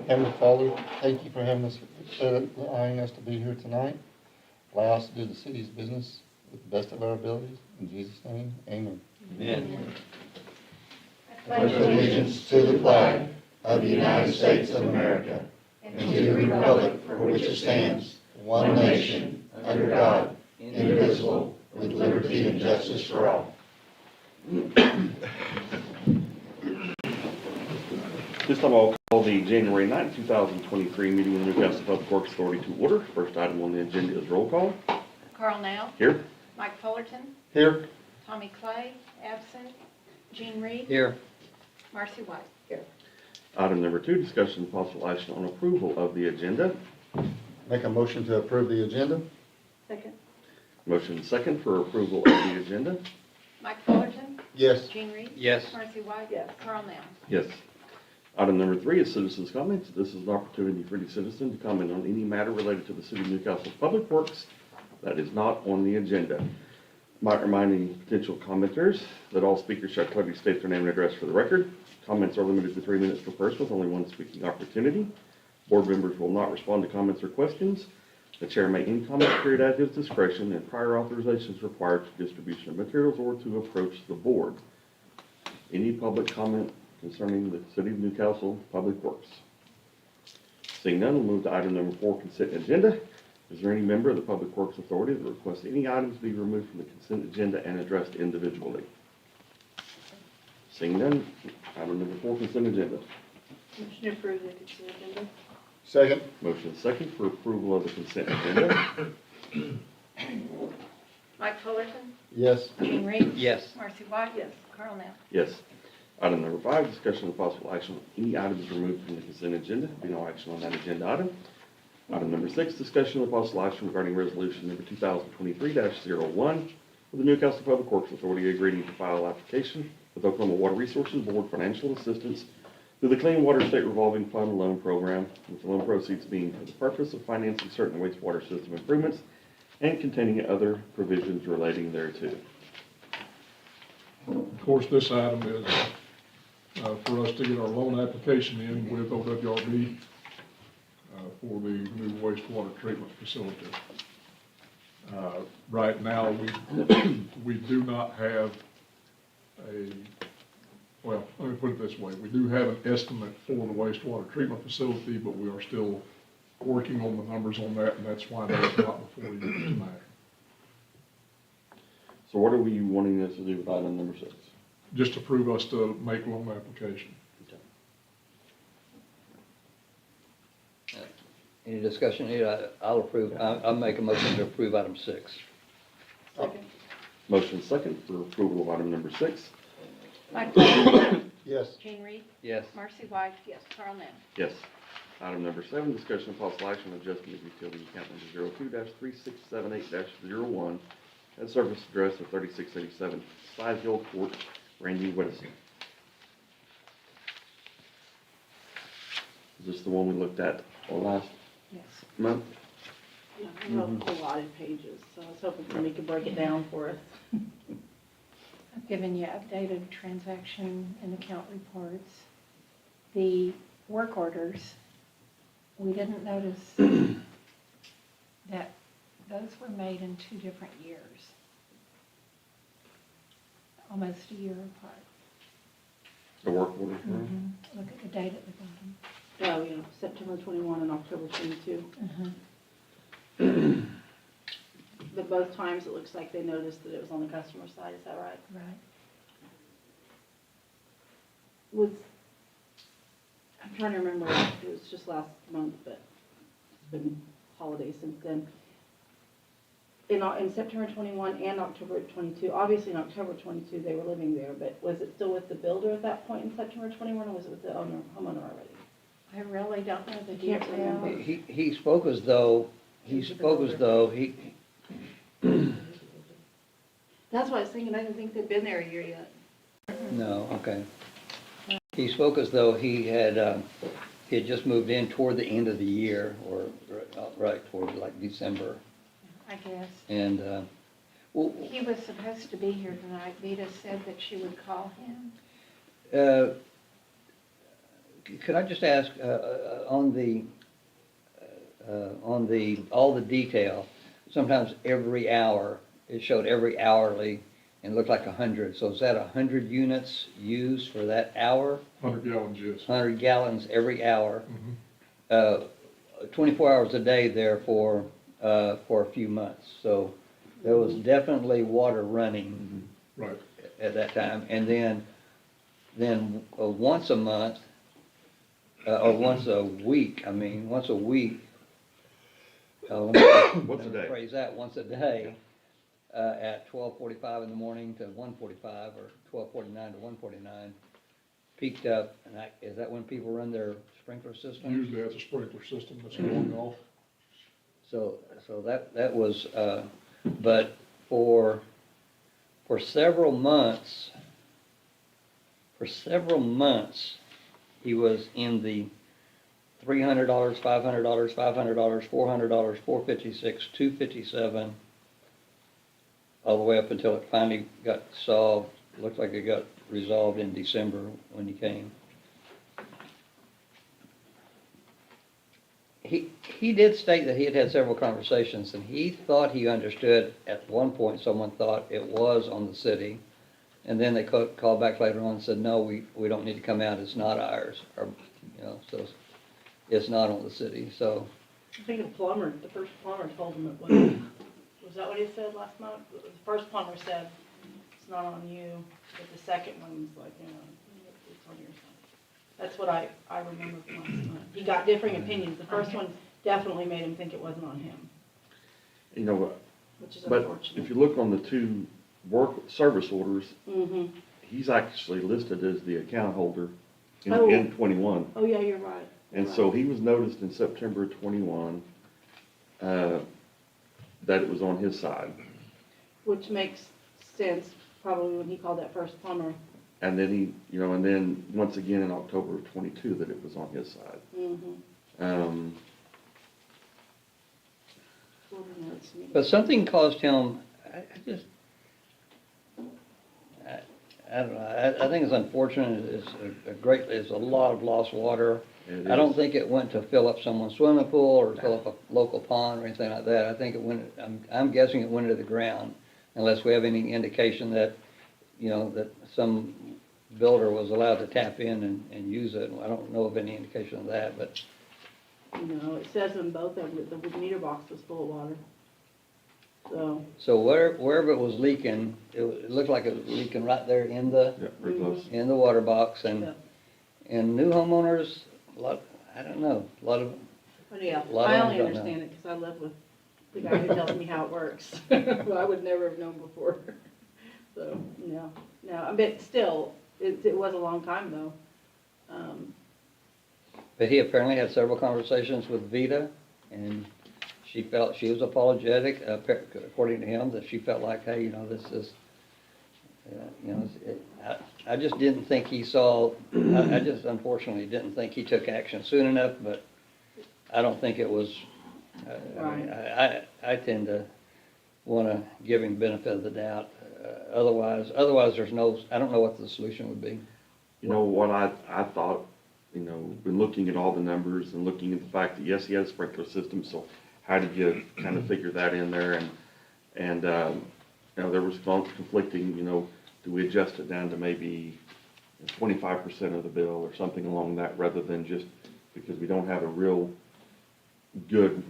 Heavenly Father, thank you for allowing us to be here tonight. Allow us to do the city's business with the best of our abilities. In Jesus' name, amen. Amen. I pledge allegiance to the flag of the United States of America and to the republic for which it stands, one nation, under God, indivisible, with liberty and justice for all. This time I'll call the January 9, 2023 meeting of the Newcastle Public Works Authority to order. First item on the agenda is roll call. Carl Now. Here. Mike Fullerton. Here. Tommy Clay, absent. Gene Reed. Here. Marcy White. Here. Item number 2, discussion and possible action on approval of the agenda. Make a motion to approve the agenda. Second. Motion second for approval of the agenda. Mike Fullerton. Yes. Gene Reed. Yes. Marcy White. Yes. Carl Now. Yes. Item number 3 is citizens' comments. This is an opportunity for any citizen to comment on any matter related to the City of Newcastle's Public Works that is not on the agenda. Might remind any potential commenters that all speakers shall clearly state their name and address for the record. Comments are limited to 3 minutes per person with only one speaking opportunity. Board members will not respond to comments or questions. The chair may end comment period at his discretion, and prior authorization is required for distribution of materials or to approach the board. Any public comment concerning the City of Newcastle Public Works? Seeing none, we'll move to item number 4, consent agenda. Is there any member of the Public Works Authority that requests any items be removed from the consent agenda and addressed individually? Seeing none, item number 4, consent agenda. Motion to approve the consent agenda. Second. Motion second for approval of the consent agenda. Mike Fullerton. Yes. Gene Reed. Yes. Marcy White. Yes. Carl Now. Yes. Item number 5, discussion of possible action on any items removed from the consent agenda. Be no action on that agenda item. Item number 6, discussion of possible action regarding resolution number 2023-01 with the Newcastle Public Works Authority agreeing to file application with Oklahoma Water Resources Board financial assistance through the Clean Water State Revolving Fund Loan Program, with the loan proceeds being for the purpose of financing certain wastewater system improvements and containing other provisions relating thereto. Of course, this item is for us to get our loan application in with OWRB for the new wastewater treatment facility. Right now, we do not have well, let me put it this way. We do have an estimate for the wastewater treatment facility, but we are still working on the numbers on that, and that's why that's not before you tonight. So what are we wanting us to do with item number 6? Just approve us to make loan application. Any discussion here? I'll approve. I'll make a motion to approve item 6. Second. Motion second for approval of item number 6. Mike Fullerton. Yes. Gene Reed. Yes. Marcy White. Yes. Carl Now. Yes. Item number 7, discussion of possible action on adjustment of utility account number 02-3678-01 at service address of 3687 Side Hill Court, Randy Whittison. Is this the one we looked at last Yes. month? Yeah, we wrote a lot of pages, so I was hoping somebody could break it down for us. I've given you updated transaction and account reports. The work orders, we didn't notice that those were made in 2 different years, almost a year apart. The work order? Look at the date at the bottom. Oh, yeah, September 21 and October 22. But both times it looks like they noticed that it was on the customer side, is that right? Right. I'm trying to remember, it was just last month, but it's been holidays since then. In September 21 and October 22, obviously in October 22 they were living there, but was it still with the builder at that point in September 21, or was it with the homeowner already? I really don't know the Can't remember. details. He spoke as though he. That's what I was thinking, I didn't think they'd been there a year yet. No, okay. He spoke as though he had just moved in toward the end of the year, or right toward like December. I guess. And well, He was supposed to be here tonight. Vita said that she would call him. Could I just ask, all the detail, sometimes every hour, it showed every hourly and looked like 100. So is that 100 units used for that hour? 100 gallons, yes. 100 gallons every hour, Mhm. 24 hours a day there for a few months. So there was definitely water running Right. at that time. And then once a month, or once a week, once a week. Once a day. Phrase that, once a day, at 12:45 in the morning to 1:45, or 12:49 to 1:49, peaked up, and is that when people run their sprinkler system? Usually that's a sprinkler system that's going off. So that was, but for several months, he was in the $300, $500, $500, $400, $456, $257, all the way up until it finally got solved. Looked like it got resolved in December when he came. He did state that he had had several conversations, and he thought he understood, at one point, someone thought it was on the city. And then they called back later on and said, no, we don't need to come out, it's not ours, or, so it's not on the city, so. I think the first plumber told him it wasn't. Was that what he said last month? The first plumber said, it's not on you, but the second one was like, it's on your side. That's what I remember from last month. He got differing opinions. The first one definitely made him think it wasn't on him, which is But unfortunate. if you look on the two service orders, Mm-hmm. he's actually listed as the account holder in Oh. 21. Oh, yeah, you're right. And so he was noticed in September of 21, that it was on his side. Which makes sense, probably when he called that first plumber. And then and then once again in October of 22 that it was on his side. Mm-hmm. But something caused him, I don't know, I think it's unfortunate, it's a lot of lost water. It I don't is. think it went to fill up someone's swimming pool or fill up a local pond or anything like that. I think it went, I'm guessing it went into the ground, unless we have any indication that, that some builder was allowed to tap in and use it. I don't know of any indication of that, but. It says in both of them, the meter box was full of water. So wherever it was leaking, it looked like it was leaking right there in the, Yeah, very close. in the water box, and, Yeah. and new homeowners, I don't know, a lot of, But yeah, A lot of I them only don't know. understand it because I live with the guy who tells me how it works. Well, I would never have known before. So, no, but still, it was a long time though. but he apparently had several conversations with Vita, and she felt, she was apologetic, according to him, that she felt like, hey, this is, I just didn't think he saw, I just unfortunately didn't think he took action soon enough, but I don't think it was, I tend to want to give him benefit of the doubt. Otherwise there's no, I don't know what the solution would be. What I thought, when looking at all the numbers and looking at the fact that, yes, he had a sprinkler system, so how did you kind of figure that in there? And there was conflicting, do we adjust it down to maybe 25% of the bill or something along that, rather than just because we don't have a real good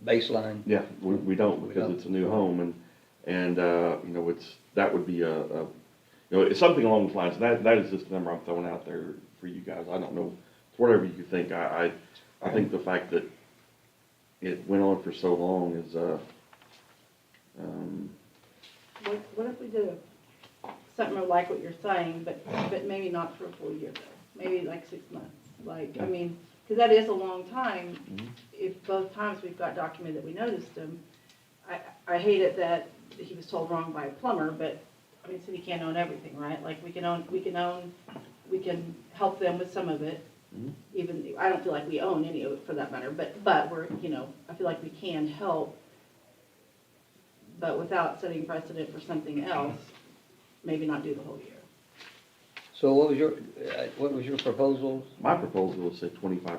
Baseline. Yeah, we don't, We because don't. it's a new home, and that would be it's something along those lines. That is just the number I'm throwing out there for you guys. I don't know, it's whatever you think. I think the fact that it went on for so long is What if we did something like what you're saying, but maybe not for a full year though? Maybe like 6 months. Because that is a long time. Mhm. If both times we've got documented that we noticed him, I hate it that he was told wrong by a plumber, but city can't own everything, right? Like we can help them with some of it. Mhm. Even, I don't feel like we own any of it for that matter, but we're, I feel like we can help, but without setting precedent for something else, maybe not do the whole year. So what was your proposal? My proposal is say 25%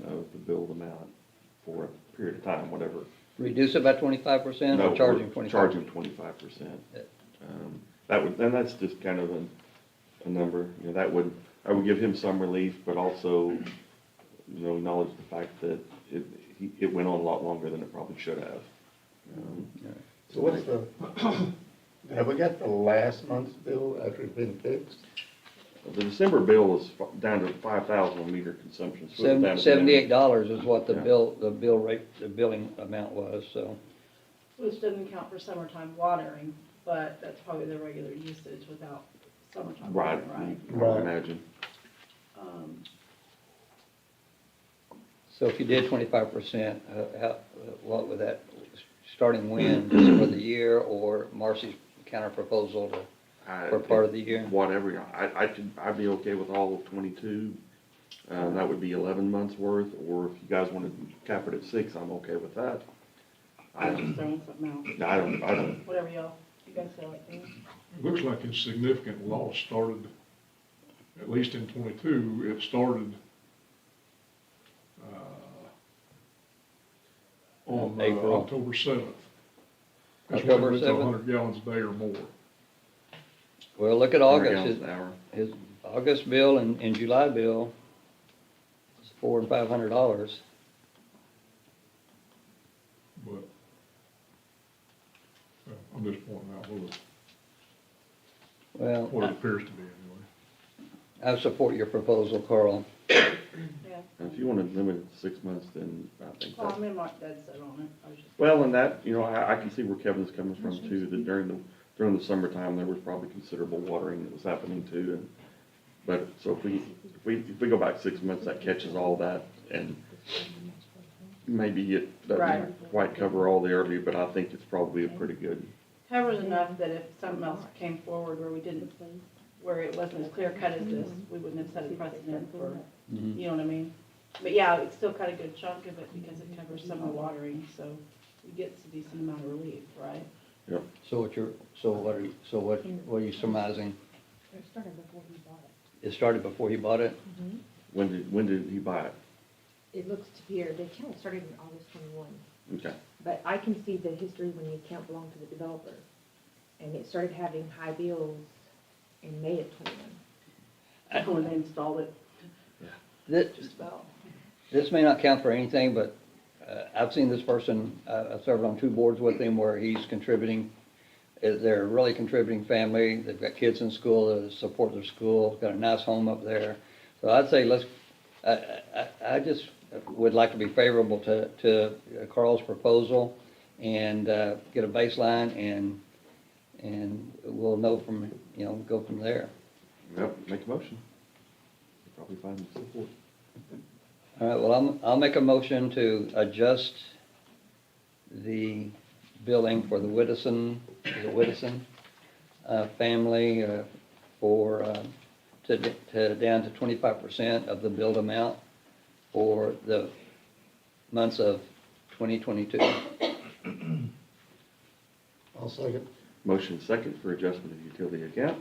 of the billed amount for a period of time, whatever. Reduce it by 25% No, or charge him we're 25%? charging 25%. That would, and that's just kind of a number, you know, I would give him some relief, but also, you know, acknowledge the fact that it went on a lot longer than it probably should have. So what's have we got the last month's bill after it's been fixed? The December bill is down to 5,000 meter consumption. So it's down to $78 is what the Yeah. bill rate, the billing amount was, so. Which doesn't count for summertime watering, but that's probably the regular usage without summertime Right, watering, right? I would Right. imagine. So if you did 25%, what would that, starting when, for the year, or Marcy's counter proposal for part of the year? Whatever, I'd be okay with all of 22. That would be 11 months worth, or if you guys want to cap it at 6, I'm okay with that. I'm just throwing something out. I don't, Whatever y'all, you guys feel like doing. It looks like a significant loss started, at least in 22, it started on April. October 7th. That's October when it went to 7th? 100 gallons a day or more. Well, look at 100 August, gallons an hour. his August bill and July bill is $400 and $500. But I'm just pointing out Well, what it appears to be anyway. I support your proposal, Carl. Yeah. And if you want to limit it to 6 months, then I think Well, that. I'm in my dead set on it. I was just. Well, and that, you know, I can see where Kevin's coming from too, that during the summertime, there was probably considerable watering that was happening too, and, but, so if we go back 6 months, that catches all that, and maybe it Right. doesn't quite cover all the early, but I think it's probably a pretty good, Covers enough that if something else came forward where we didn't, where it wasn't as clear cut as this, we wouldn't have set a precedent for, you know what I mean? But yeah, it's still cut a good chunk of it because it covers summer watering, so it gets a decent amount of relief, right? yep. So what are you surmising? It started before he bought it. It started before he bought it? When did he buy it? It looks to be, the account started in August 21, Okay, but I can see the history when the account belonged to the developer. And it started having high bills in May of 21. When they installed it, This, just about. this may not count for anything, but I've seen this person, I've served on 2 boards with him where he's contributing. They're a really contributing family. They've got kids in school that support their school, got a nice home up there. So I'd say I just would like to be favorable to Carl's proposal and get a baseline and we'll know from, go from there. yep, make a motion. You'll probably find some support. All right, well, I'll make a motion to adjust the billing for the Whittison, is it Whittison, family, to down to 25% of the billed amount for the months of 2022. I'll second. Motion second for adjustment of utility account.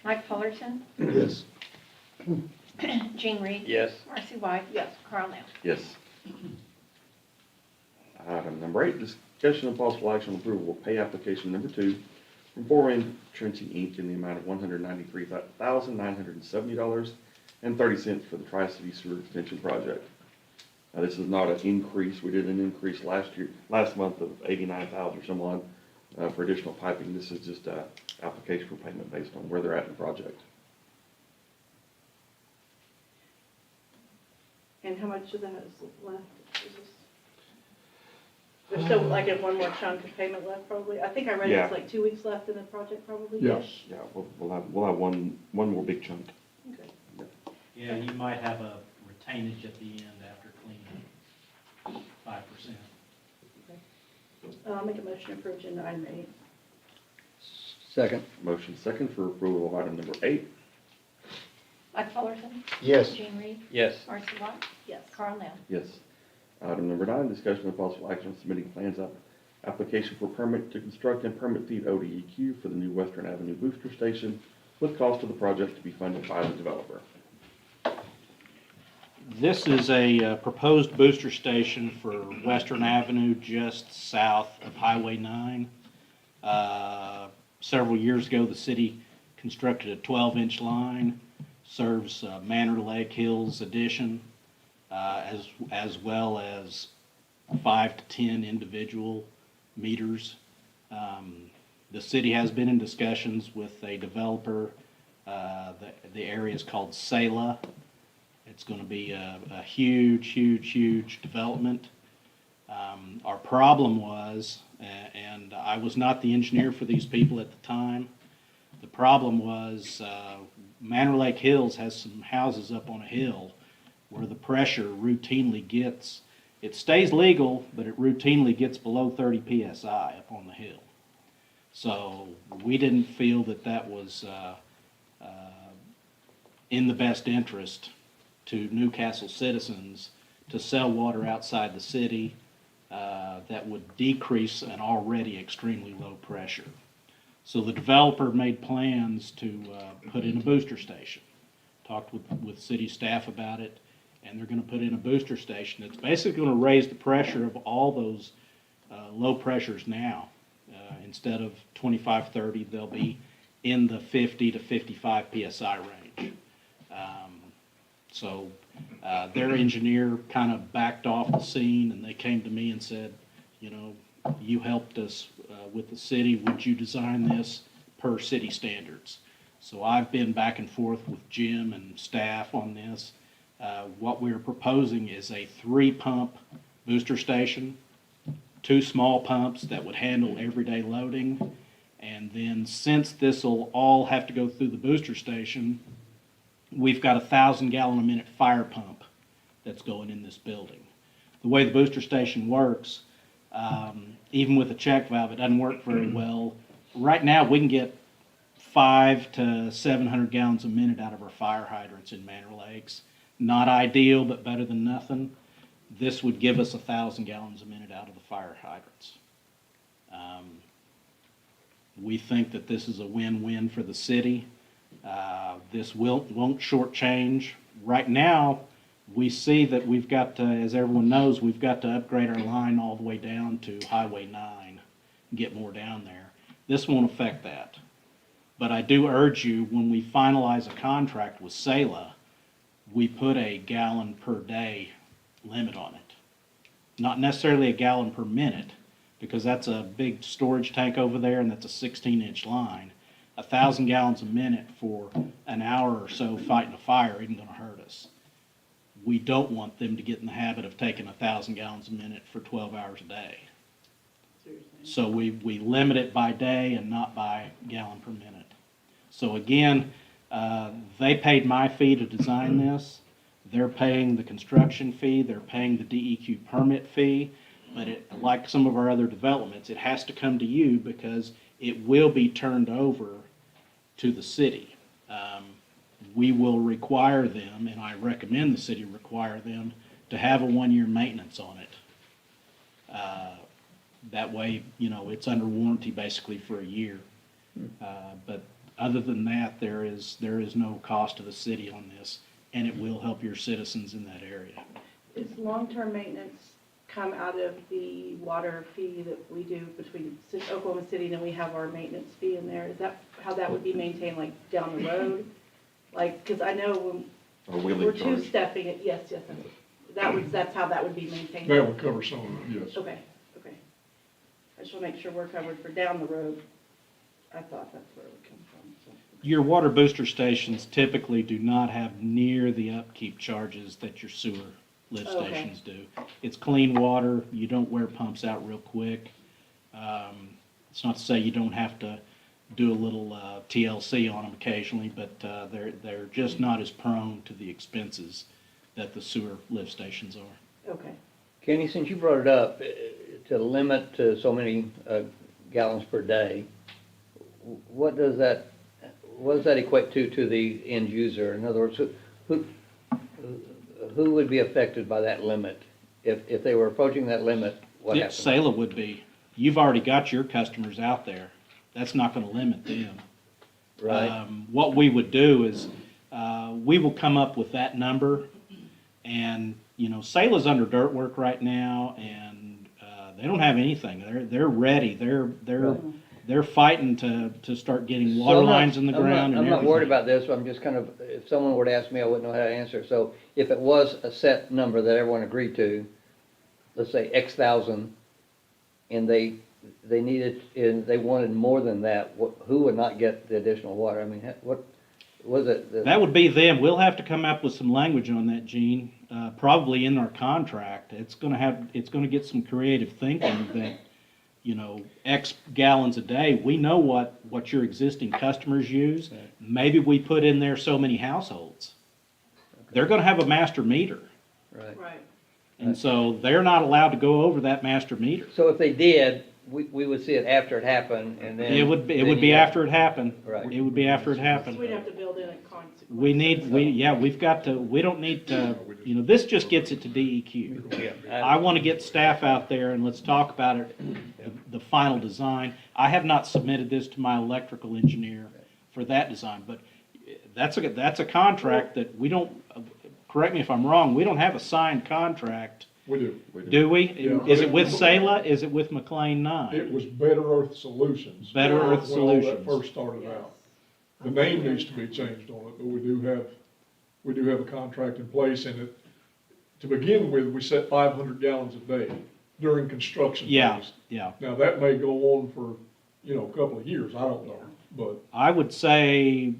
Mike Fullerton, Yes. Jean Reed. Yes. Marcy White. Yes. Carl Nell. Yes. Item number 8, discussion of possible action on approval of pay application number 2 from Foreign Trenching Inc. in the amount of $193,970.30 for the Tri-City Sewer Extension Project. Now, this is not an increase. We did an increase last month of 89,000 or some odd for additional piping. This is just a application for payment based on where they're at in the project. And how much of that is left? Is this- There's still like one more chunk of payment left probably? I think I read Yeah. it's like 2 weeks left in the project probably? Yes. Yeah, we'll have one more big chunk. Okay. Yeah, you might have a retainage at the end after cleaning, 5%. I'll make a motion for agenda item 8. Second. Motion second for approval of item number 8. Mike Fullerton. Yes. Jean Reed. Yes. Marcy White. Yes. Carl Nell. Yes. Item number 9, discussion of possible action on submitting plans Application for permit to construct and permit feed ODEQ for the new Western Avenue Booster Station, with cost of the project to be funded by the developer. This is a proposed booster station for Western Avenue, just south of Highway 9. Several years ago, the city constructed a 12-inch line, serves Manor Lake Hills addition, as well as 5 to 10 individual meters. The city has been in discussions with a developer. The area is called Selah. It's going to be a huge development. Our problem was, and I was not the engineer for these people at the time, the problem was Manor Lake Hills has some houses up on a hill where the pressure routinely gets, it stays legal, but it routinely gets below 30 PSI up on the hill. So we didn't feel that that was in the best interest to Newcastle citizens to sell water outside the city that would decrease an already extremely low pressure. So the developer made plans to put in a booster station. Talked with city staff about it, and they're going to put in a booster station. It's basically going to raise the pressure of all those low pressures now. Instead of 25, 30, they'll be in the 50 to 55 PSI range. So their engineer kind of backed off the scene, and they came to me and said, you know, you helped us with the city. Would you design this per city standards? So I've been back and forth with Jim and staff on this. What we're proposing is a 3-pump booster station, 2 small pumps that would handle everyday loading. And then since this will all have to go through the booster station, we've got a 1,000-gallon-a-minute fire pump that's going in this building. The way the booster station works, even with a check valve, it doesn't work very well. Right now, we can get 500 to 700 gallons a minute out of our fire hydrants in Manor Lakes. Not ideal, but better than nothing. This would give us 1,000 gallons a minute out of the fire hydrants. We think that this is a win-win for the city. This won't shortchange. Right now, we see that we've got to, as everyone knows, we've got to upgrade our line all the way down to Highway 9, get more down there. This won't affect that. But I do urge you, when we finalize a contract with Selah, we put a gallon per day limit on it. Not necessarily a gallon per minute, because that's a big storage tank over there and that's a 16-inch line. 1,000 gallons a minute for an hour or so fighting a fire isn't going to hurt us. We don't want them to get in the habit of taking 1,000 gallons a minute for 12 hours a day. So we limit it by day and not by gallon per minute. So again, they paid my fee to design this. They're paying the construction fee. They're paying the DEQ permit fee. But like some of our other developments, it has to come to you because it will be turned over to the city. We will require them, and I recommend the city require them, to have a 1-year maintenance on it. That way, you know, it's under warranty basically for a year. But other than that, there is no cost to the city on this, and it will help your citizens in that area. Is long-term maintenance come out of the water fee that we do between Oklahoma City, and then we have our maintenance fee in there? Is that how that would be maintained, like down the road? Like, because I know when we're two-stepping it, yes, that's how that would be maintained. That would cover some of it, yes. Okay. I just want to make sure we're covered for down the road. I thought that's where it would come from. So. Your water booster stations typically do not have near the upkeep charges that your sewer lift stations do. It's clean water. You don't wear pumps out real quick. It's not to say you don't have to do a little TLC on them occasionally, but they're just not as prone to the expenses that the sewer lift stations are. Okay. Kenny, since you brought it up, to limit to so many gallons per day, what does that equate to the end user? In other words, who would be affected by that limit? If they were approaching that limit, what happens? Selah would be. you've already got your customers out there. That's not gonna limit them. Right. What we would do is, we will come up with that number, and, you know, Sala's under dirt work right now, and, they don't have anything. They're ready. They're fighting to start getting water So I'm not- lines in the ground and I'm everything. not worried about this, I'm just kind of, if someone were to ask me, I wouldn't know how to answer. So if it was a set number that everyone agreed to, let's say X thousand, and they needed, and they wanted more than that, who would not get the additional water? I mean, what was it? That would be them. We'll have to come up with some language on that, Gene, probably in our contract. It's gonna get some creative thinking that, you know, X gallons a day. We know what your existing customers use. Right. Maybe we put in there so many households. They're gonna have a master meter, Right. Right. and so they're not allowed to go over that master meter. So if they did, we would see it after it happened, and then. It would then be you- after it happened. Right. It would be after it happened. So we'd have to build in a consequence. We've got to, we don't need to, you know, this just gets it to DEQ. Yeah. I want to get staff out there and let's talk about it, the final design. I have not submitted this to my electrical engineer for that design, but that's a contract that we don't, correct me if I'm wrong, we don't have a signed contract, We do. do we? Yeah. Is it with Sala? Is it with McLean It 9? was Better Earth Solutions. Better Earth When all that Solutions. first started Yes. out. The name needs to be changed on it, but we do have a contract in place, and to begin with, we set 500 gallons a day during construction Yeah, phase. yeah. Now, that may go on for, a couple of years, I don't know, but I would say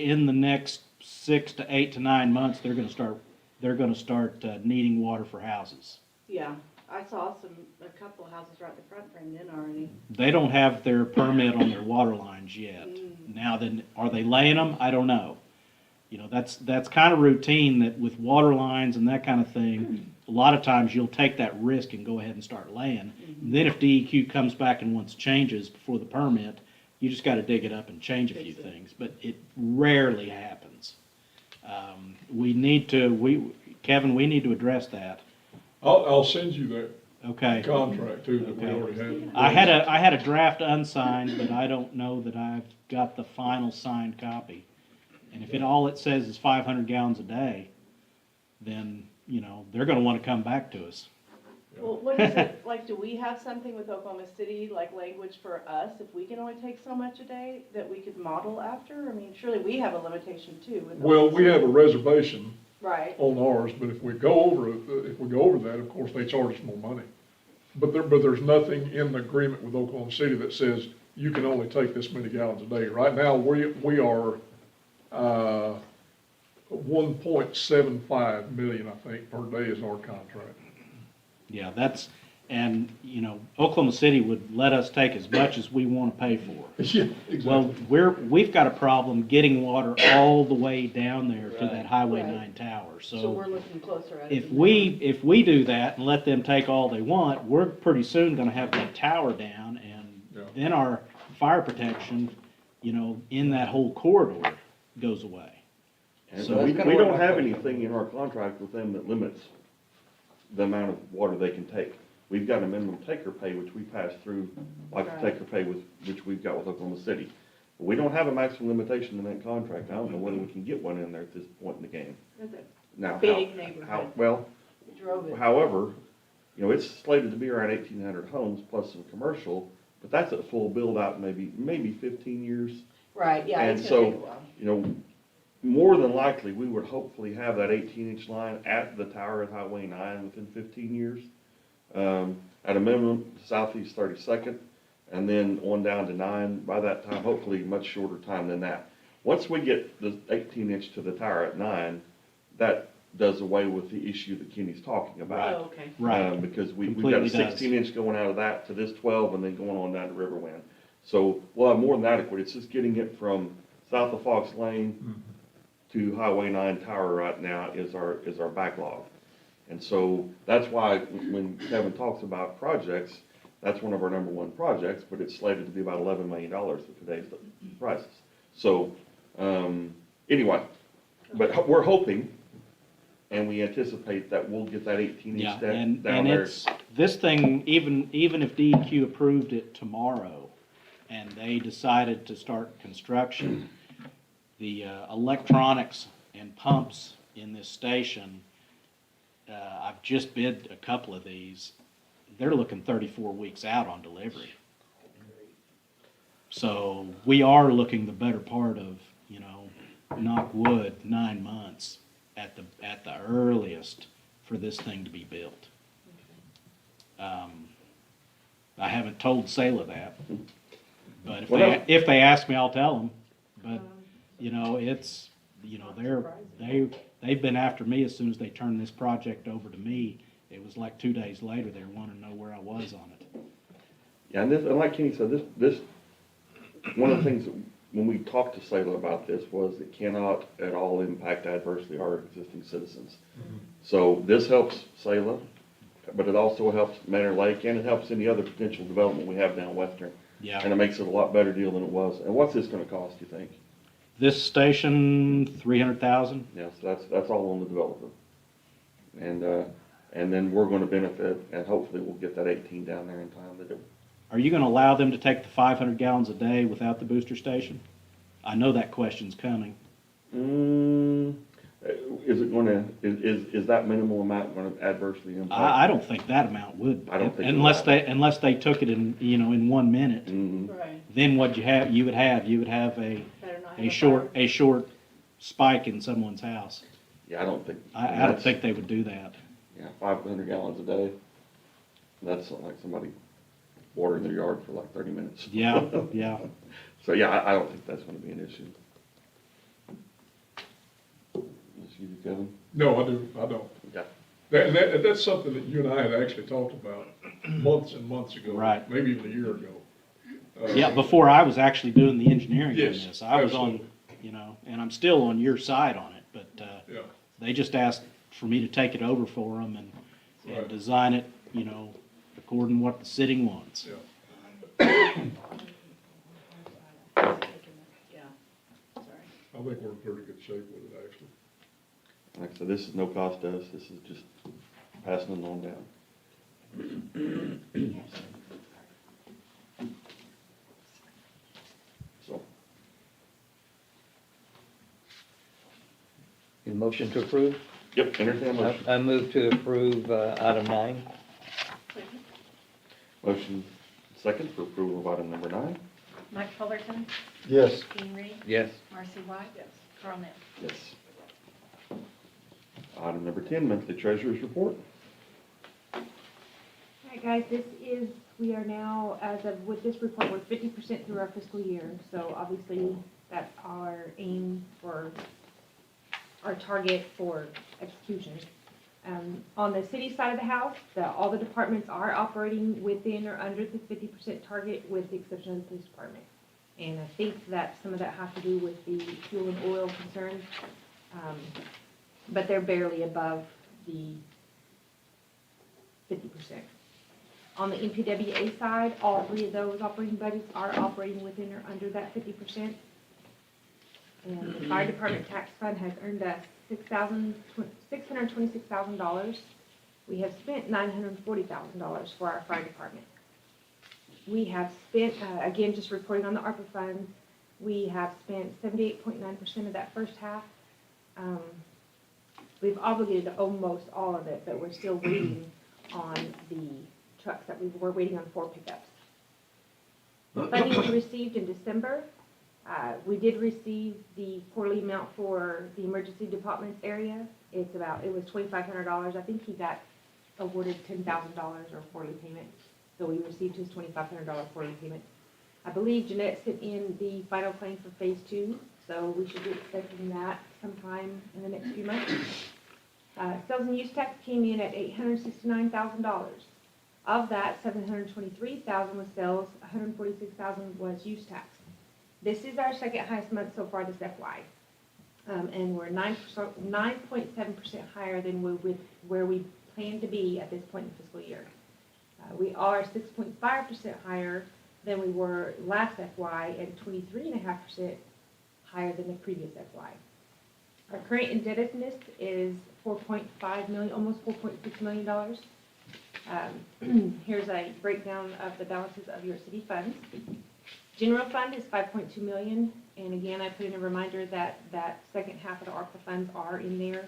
in the next 6 to 8 to 9 months, they're gonna start needing water for houses. Yeah, I saw a couple of houses right at the front framed in already. They don't have their permit on their water lines yet. Now then, are they laying them? I don't know. You know, that's kind of routine that with water lines and that kind of thing, a lot of times you'll take that risk and go ahead and start laying. Then if DEQ comes back and wants changes before the permit, you just gotta dig it up and change a few things, but it rarely happens. Kevin, we need to address that. I'll send you that Okay. contract too, that we Okay. already have. I had a draft unsigned, but I don't know that I've got the final signed copy. And if all it says is 500 gallons a day, then, you know, they're gonna wanna come back to us. Well, what is it, like, do we have something with Oklahoma City, like language for us, if we can only take so much a day, that we could model after? I mean, surely we have a limitation too with. Well, Oklahoma we have a City. reservation Right, on ours, but if we go over that, of course, they charge us more money. But there's nothing in the agreement with Oklahoma City that says you can only take this many gallons a day. Right now, we are, 1.75 million, I think, per day is our contract. Yeah, and, you know, Oklahoma City would let us take as much as we wanna pay for. Yeah, Well, exactly. we've got a problem getting water all the way down there to that Right. Highway Right. 9 tower, so we're looking closer at it. if we do that and let them take all they want, we're pretty soon gonna have that tower down, and Yeah. then our fire protection, you know, in that whole corridor goes away. And So so we that's kinda don't where my have question anything in our contract with them that limits the amount of water they can take. We've got a minimum taker pay, which we pass through, like the Right. taker pay which we've got with Oklahoma City. But we don't have a maximum limitation in that contract. I don't know whether we can get one in there at this point in the game. Is it? Now, Big neighborhood. well, We drove it. however, you know, it's slated to be around 1,800 homes plus some commercial, but that's at full build out, maybe 15 years. Right, yeah, And it's gonna take a so, while. you know, more than likely, we would hopefully have that 18-inch line at the tower at Highway 9 within 15 years. At a minimum, southeast 32nd, and then on down to 9, by that time, hopefully much shorter time than that. Once we get the 18-inch to the tower at 9, that does away with the issue that Kenny's talking about. Oh, okay. Right. Because we've got Completely a does. 16-inch going out of that to this 12, and then going on down to Riverwind. So we'll have more than adequate. It's just getting it from south of Fox Lane to Highway 9 Tower right now is our backlog. And so that's why when Kevin talks about projects, that's one of our number one projects, but it's slated to be about $11 million with today's prices. So, anyway, but we're hoping, and we anticipate that we'll get that 18-inch Yeah, down and there. this thing, even if DEQ approved it tomorrow and they decided to start construction, the electronics and pumps in this station, I've just bid a couple of these. They're looking 34 weeks out on delivery. So we are looking the better part of, knock wood, 9 months at the earliest for this thing to be built. I haven't told Sailor that, but if they ask me, I'll tell them. But it's they've been after me as soon as they turned this project over to me. It was like 2 days later they were wanting to know where I was on it. Yeah, and like Kenny said, this one of the things that when we talked to Sailor about this was it cannot at all impact adversely our existing citizens. So this helps Sailor, but it also helps Manor Lake, and it helps any other potential development we have down Western. Yeah. And it makes it a lot better deal than it was. And what's this gonna cost, you think? This station, 300,000. Yeah, so that's all on the developer. And then we're gonna benefit, and hopefully we'll get that 18 down there in time to do. Are you going to allow them to take the 500 gallons a day without the booster station? I know that question's coming. Is it gonna, is that minimal amount gonna adversely impact? I don't think that amount would. I don't think it unless would. unless they took it in 1 minute. Mhm. Right. Then what you would have Better not have a short spike in someone's house. Yeah, I don't think. I don't think they would do that. Yeah, 500 gallons a day. That's like somebody watering their yard for like 30 minutes. Yeah, yeah. So yeah, I don't think that's gonna be an issue. Yes, you do, Kevin? No, I don't. Yeah. That's something that you and I had actually talked about months and months ago. Right. Maybe even a year ago. Yeah, before I was actually doing the engineering on Yes, this. I was on, absolutely. and I'm still on your side on it, but Yeah, they just asked for me to take it over for them and Right. design it, according to what the city wants. yeah. Yeah, sorry. I think we're in pretty good shape with it, actually. Like I said, this is no cost to us. This is just passing it on down. So, Need a motion to approve? yep, entertain a motion. I move to approve item 9. Motion second for approval of item number 9. Mike Fullerton, Yes. Dean Reed, Yes. Marcy White. Yes. Carl Nell. Yes. Item number 10, monthly treasurer's report. All right, guys, we are now, as of with this report, we're 50% through our fiscal year. So obviously, that's our aim for our target for execution. On the city side of the house, all the departments are operating within or under the 50% target with the exception of the police department. And I think that some of that has to do with the fuel and oil concerns. But they're barely above the 50%. On the NPWA side, all 3 of those operating budgets are operating within or under that 50%. And the fire department tax fund has earned us $626,000. We have spent $940,000 for our fire department. We have spent, again, just reporting on the ARPA funds, we have spent 78.9% of that first half. We've obligated almost all of it, but we're still waiting on the trucks that we were waiting on 4 pickups. The funding we received in December, we did receive the quarterly amount for the emergency departments area. It was $2,500. I think he got awarded $10,000 or quarterly payment. So we received his $2,500 quarterly payment. I believe Jeanette sent in the final claim for phase 2, so we should be expecting that sometime in the next few months. Sales and use tax came in at $869,000. Of that, $723,000 was sales, $146,000 was use tax. This is our second highest month so far this FY. And we're 9.7% higher than where we plan to be at this point in the fiscal year. We are 6.5% higher than we were last FY and 23.5% higher than the previous FY. Our current indebtedness is $4.5 million, almost $4.6 million. Here's a breakdown of the balances of your city funds. General fund is 5.2 million, and again, I put in a reminder that that second half of the ARPA funds are in there.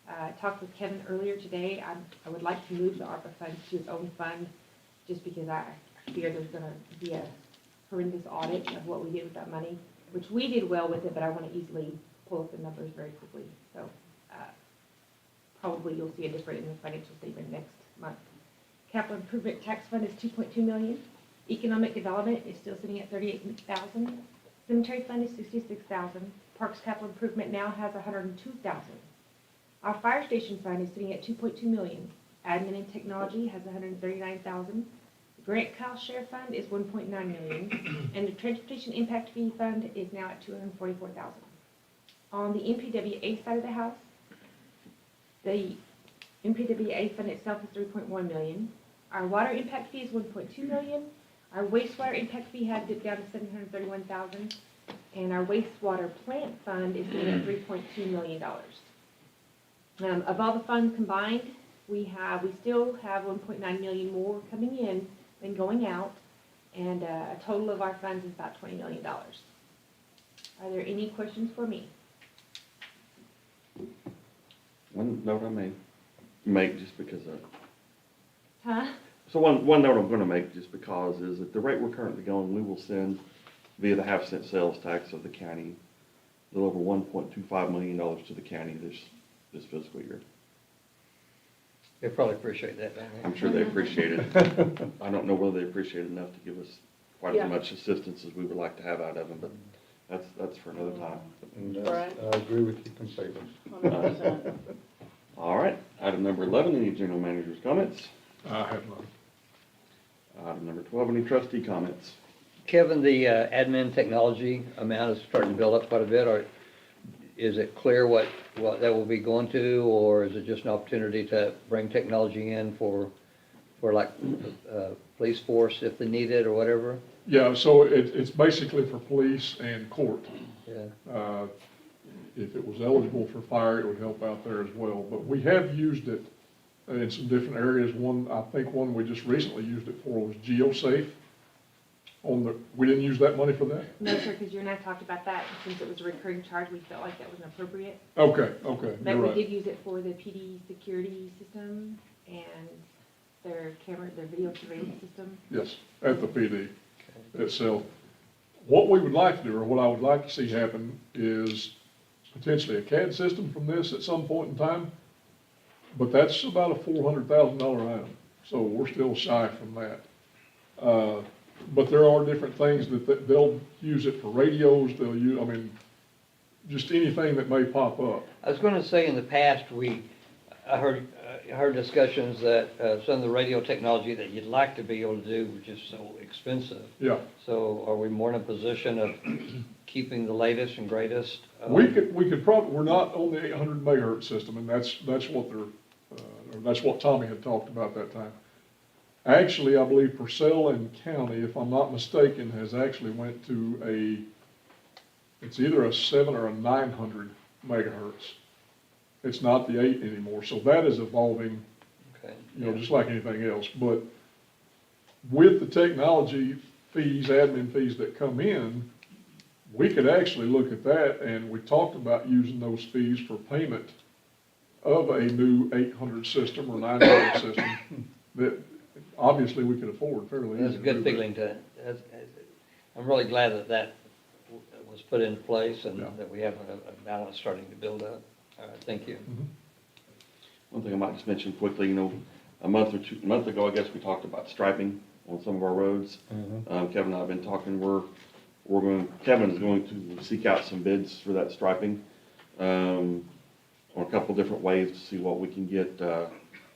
I talked with Kevin earlier today. I would like to move the ARPA funds to its own fund, just because I fear there's gonna be a horrendous audit of what we did with that money, which we did well with it, but I wanna easily pull up the numbers very quickly. So, probably you'll see a difference in the financial statement next month. Capital Improvement Tax Fund is 2.2 million. Economic Development is still sitting at 38,000. Cemetery Fund is 66,000. Parks Capital Improvement now has 102,000. Our Fire Station Fund is sitting at 2.2 million. Admin and Technology has 139,000. The Grant Cost Share Fund is 1.9 million. And the Transportation Impact Fee Fund is now at 244,000. On the NPWA side of the house, the NPWA fund itself is 3.1 million. Our water impact fee is 1.2 million. Our wastewater impact fee had dipped down to 731,000. And our wastewater plant fund is sitting at $3.2 million. Of all the funds combined, we still have 1.9 million more coming in than going out, and a total of our funds is about $20 million. Are there any questions for me? One note I may make just because Huh? so one note I'm gonna make just because is at the rate we're currently going, we will send via the half-cent sales tax of the county a little over $1.25 million to the county this fiscal year. They probably appreciate that, don't they? I'm sure they appreciate it. I don't know whether they appreciate it enough to give us quite Yeah. as much assistance as we would like to have out of them, but that's for another time. And, Right. I agree with you completely. 100%. All right, item number 11, any general manager's comments? I have none. Item number 12, any trustee comments? Kevin, the admin technology amount is starting to build up quite a bit, or is it clear what that will be going to, or is it just an opportunity to bring technology in for like police force if they need it or whatever? Yeah, so it's basically for police and court. Yeah. If it was eligible for fire, it would help out there as well. But we have used it in some different areas. I think one we just recently used it for was GeoSafe. We didn't use that money for that? No, sir, because you and I talked about that, and since it was a recurring charge, we felt like that was appropriate. Okay, But you're we right. did use it for the PD security system and their video surveillance system. Yes, at the PD itself. What we would like to do, or what I would like to see happen, is potentially a CAD system from this at some point in time, but that's about a $400,000 item, so we're still shy from that. But there are different things that they'll use it for radios, they'll use, I mean, just anything that may pop up. I was gonna say, in the past, I heard discussions that some of the radio technology that you'd like to be able to do was just so expensive. Yeah, So are we more in a position of keeping the latest and greatest? we could probably, we're not on the 800 megahertz system, and that's what or that's what Tommy had talked about that time. Actually, I believe Purcell and County, if I'm not mistaken, has actually went to it's either a 7 or a 900 megahertz. It's not the 8 anymore, so that is evolving, Okay. just like anything else. But with the technology fees, admin fees that come in, we could actually look at that, and we talked about using those fees for payment of a new 800 system or 900 system that obviously we could afford fairly easily. That's a good feeling I'm really glad that was put into place and Yeah. that we have a balance starting to build up. All right, thank you. One thing I might just mention quickly, a month ago, I guess we talked about striping on some of our roads. Kevin and I have been talking, Kevin is going to seek out some bids for that striping, on a couple different ways to see what we can get,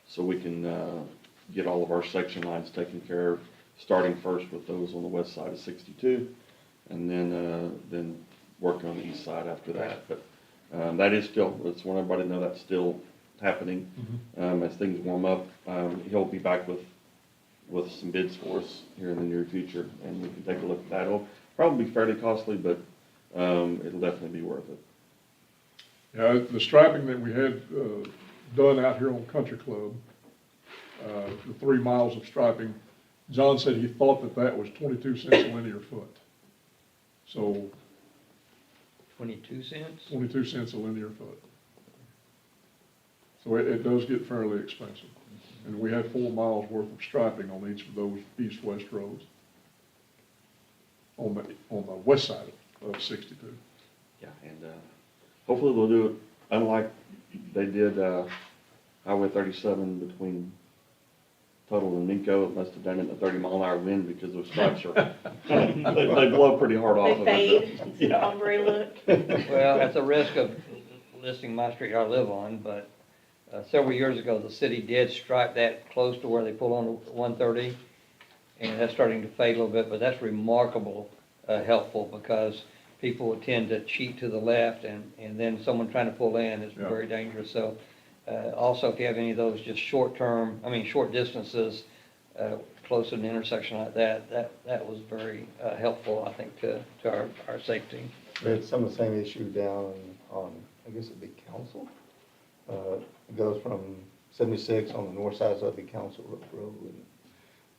so we can, get all of our section lines taken care of, starting first with those on the west side of 62, and then working on the east side after that. But that is still, just want everybody to know that's still happening. As things warm up, he'll be back with some bids for us here in the near future, and we can take a look at that. It'll probably be fairly costly, but it'll definitely be worth it. Yeah, the striping that we had done out here on Country Club, the 3 miles of striping. John said he thought that that was 22 cents a linear foot. So 22 cents? 22 cents a linear foot. So it does get fairly expensive. And we had 4 miles worth of striping on each of those east-west roads. On the west side of 62. Yeah, and hopefully they'll do it unlike they did Highway 37 between Tuttle and Nico. It must have done it in a 30-mile-an-hour wind because those stripes are, they blow pretty hard off They of fade it. instead of ombre look. Well, at the risk of listing my street I live on, but several years ago, the city did stripe that close to where they pull on 130, and that's starting to fade a little bit, but that's remarkable, helpful, because people would tend to cheat to the left, and then someone trying to pull in is Yeah. very dangerous. So also, if you have any of those just short distances, close to an intersection like that, that was very helpful, I think, to our safety. We had some of the same issue down on, I guess it'd be Council. It goes from 76 on the north side, so it'd be Council Road.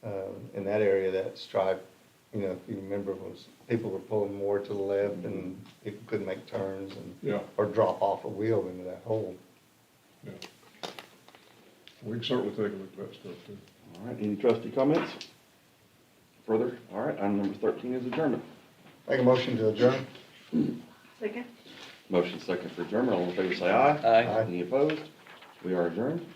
And in that area, that stripe, you know, if you remember, was people were pulling more to the left and people couldn't make turns and, Yeah. or drop off a wheel into that hole. Yeah. We can certainly take a look at that stuff too. All right, any trustee comments? Further? All right, item number 13 is adjournment. Make a motion to adjourn? Second? Motion second for adjournment. All in favor say aye. Aye. Any opposed? We are adjourned.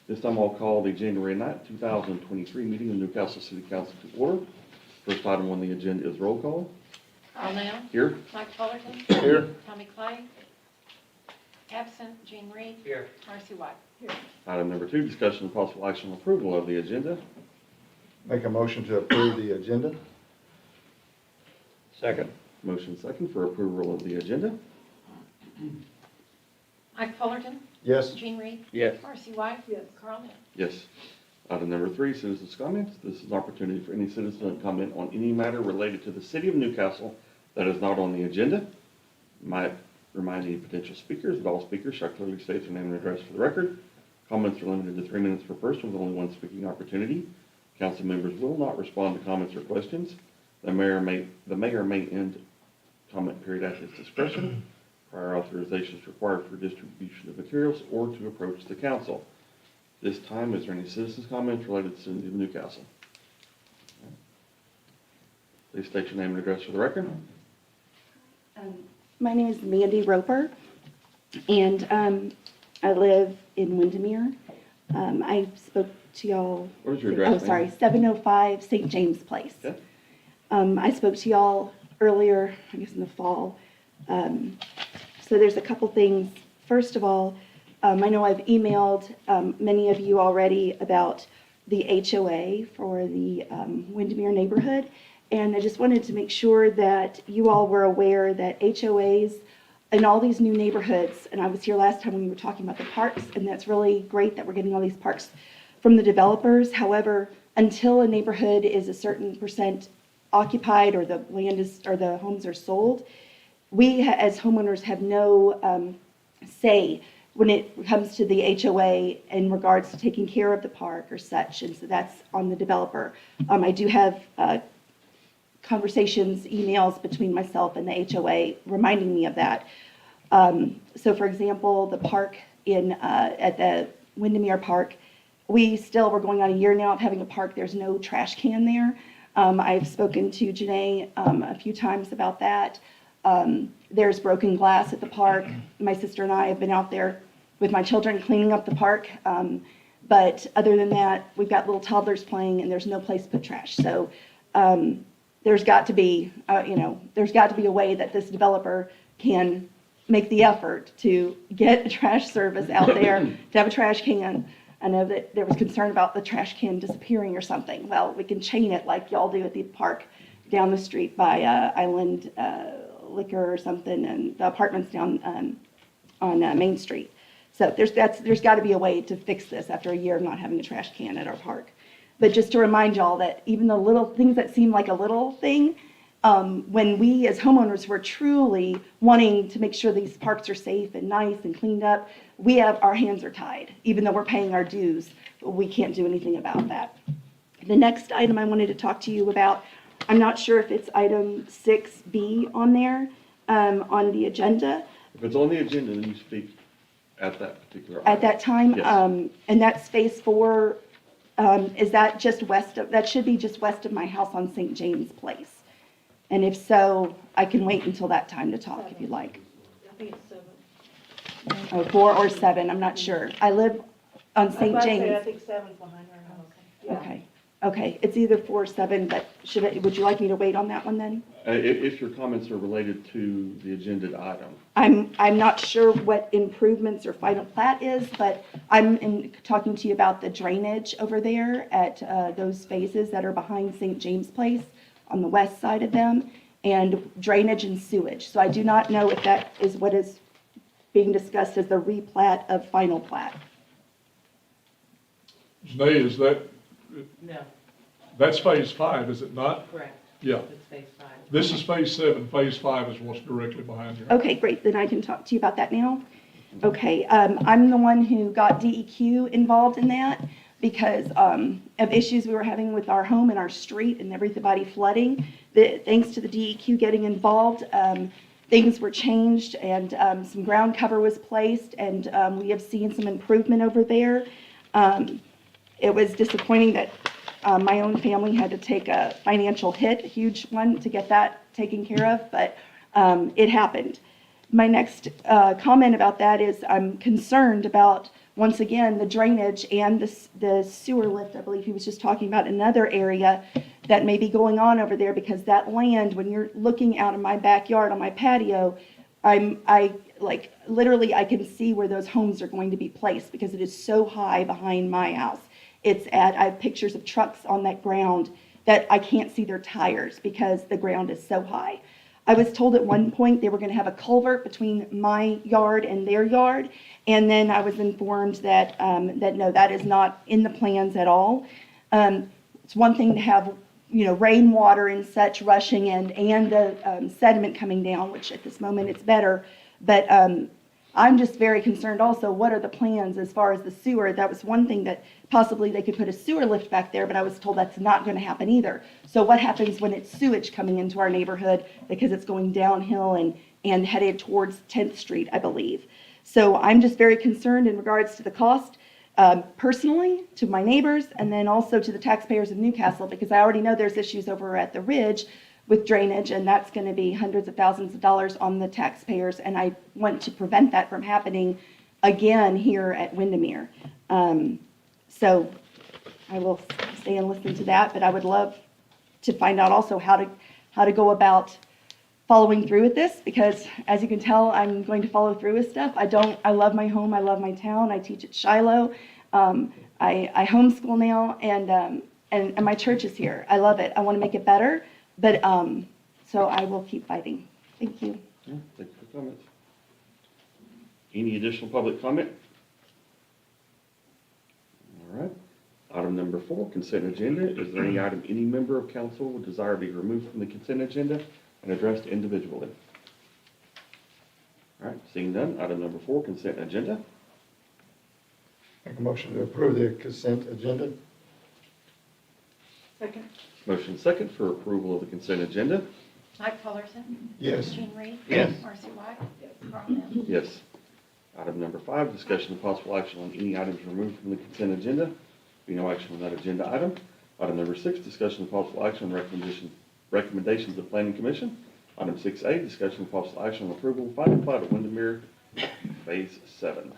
This time I'll call the January 9th, 2023 meeting of Newcastle City Council to order. First item on the agenda is roll call. Carl Nell, Here. Mike Fullerton. Here. Tommy Clay. Absent, Jean Reed. Here. Marcy White. Item number 2, discussion and possible action on approval of the agenda. Make a motion to approve the agenda? Second. Motion second for approval of the agenda. Mike Fullerton. Yes. Jean Reed. Yes. Marcy White. Yes. Carl Nell. Yes. Item number 3, citizens' comments. This is an opportunity for any citizen to comment on any matter related to the city of Newcastle that is not on the agenda. Might remind any potential speakers that all speakers shall clearly state their name and address for the record. Comments are limited to 3 minutes per person with only one speaking opportunity. Council members will not respond to comments or questions. The mayor may end comment period at his discretion. Prior authorization is required for distribution of materials or to approach the council. This time, is there any citizens' comments related to the city of Newcastle? Please state your name and address for the record. My name is Mandy Roper, and I live in Windermere. I spoke to y'all. What is your address, Oh, sorry, ma'am? 705 St. James Place. Okay. I spoke to y'all earlier, I guess in the fall. So there's a couple things. First of all, I know I've emailed many of you already about the HOA for the Windermere neighborhood. And I just wanted to make sure that you all were aware that HOAs in all these new neighborhoods, and I was here last time when we were talking about the parks, and that's really great that we're getting all these parks from the developers. However, until a neighborhood is a certain percent occupied or the land is, or the homes are sold, we as homeowners have no say when it comes to the HOA in regards to taking care of the park or such, and so that's on the developer. I do have conversations, emails between myself and the HOA reminding me of that. So for example, the park at the Windermere Park, we're going on a year now of having a park, there's no trash can there. I've spoken to Janae a few times about that. There's broken glass at the park. My sister and I have been out there with my children cleaning up the park. But other than that, we've got little toddlers playing and there's no place to put trash. So there's got to be, there's got to be a way that this developer can make the effort to get a trash service out there, to have a trash can. I know that there was concern about the trash can disappearing or something. Well, we can chain it like y'all do at the park down the street by Island Liquor or something, and the apartments down on Main Street. So there's got to be a way to fix this after a year of not having a trash can at our park. But just to remind y'all that even the little things that seem like a little thing, when we as homeowners were truly wanting to make sure these parks are safe and nice and cleaned up, our hands are tied. Even though we're paying our dues, we can't do anything about that. The next item I wanted to talk to you about, I'm not sure if it's item 6B on there, on the agenda. If it's on the agenda, then you speak at that particular At item. that time, Yes. and that's phase 4, is that just that should be just west of my house on St. James Place? And if so, I can wait until that time to talk if you'd like. I think it's 7. Oh, 4 or 7, I'm not sure. I live on St. I James. think 7's behind our house. Yeah. Okay, it's either 4 or 7, but would you like me to wait on that one then? If your comments are related to the agenda item, I'm not sure what improvements or final plat is, but talking to you about the drainage over there at those phases that are behind St. James Place on the west side of them, and drainage and sewage. So I do not know if that is what is being discussed as the replat of final plat. Janae, is that, No, that's phase 5, is it not? correct. Yeah. It's phase 5. This is phase 7, phase 5 is what's directly behind you. Okay, great, then I can talk to you about that now. Okay, I'm the one who got DEQ involved in that because of issues we were having with our home and our street and everybody flooding. Thanks to the DEQ getting involved, things were changed and some ground cover was placed, and we have seen some improvement over there. It was disappointing that my own family had to take a financial hit, a huge one, to get that taken care of, but it happened. My next comment about that is I'm concerned about, once again, the drainage and the sewer lift, I believe he was just talking about another area that may be going on over there, because that land, when you're looking out of my backyard on my patio, literally I can see where those homes are going to be placed because it is so high behind my house. I have pictures of trucks on that ground that I can't see their tires because the ground is so high. I was told at one point they were going to have a culvert between my yard and their yard, and then I was informed that no, that is not in the plans at all. It's one thing to have, rainwater and such rushing in and the sediment coming down, which at this moment it's better, but I'm just very concerned also, what are the plans as far as the sewer? That was one thing that possibly they could put a sewer lift back there, but I was told that's not going to happen either. So what happens when it's sewage coming into our neighborhood because it's going downhill and headed towards 10th Street, I believe. So I'm just very concerned in regards to the cost, personally, to my neighbors, and then also to the taxpayers of Newcastle, because I already know there's issues over at the Ridge with drainage, and that's going to be hundreds of thousands of dollars on the taxpayers, and I want to prevent that from happening again here at Windermere. So I will stay and listen to that, but I would love to find out also how to go about following through with this, because as you can tell, I'm going to follow through with stuff. I love my home, I love my town, I teach at Shiloh, I homeschool now, and my church is here. I love it. I want to make it better. But, so I will keep fighting. Thank you. yeah, thank you for comments. Any additional public comment? All right. Item number 4, consent agenda. Is there any item any member of council would desire to be removed from the consent agenda and addressed individually? All right, seeing none, item number 4, consent agenda. Make a motion to approve the consent agenda. Second. Motion second for approval of the consent agenda. Mike Fullerton? Yes. Gene Reed? Yes. Marcy White? Carl Nell? Yes. Item number 5, discussion of possible action on any items removed from the consent agenda. Be no action on that agenda item. Item number 6, discussion of possible action on recommendations of Planning Commission. Item 6A, discussion of possible action on approval of final plat of Windermere Phase 7.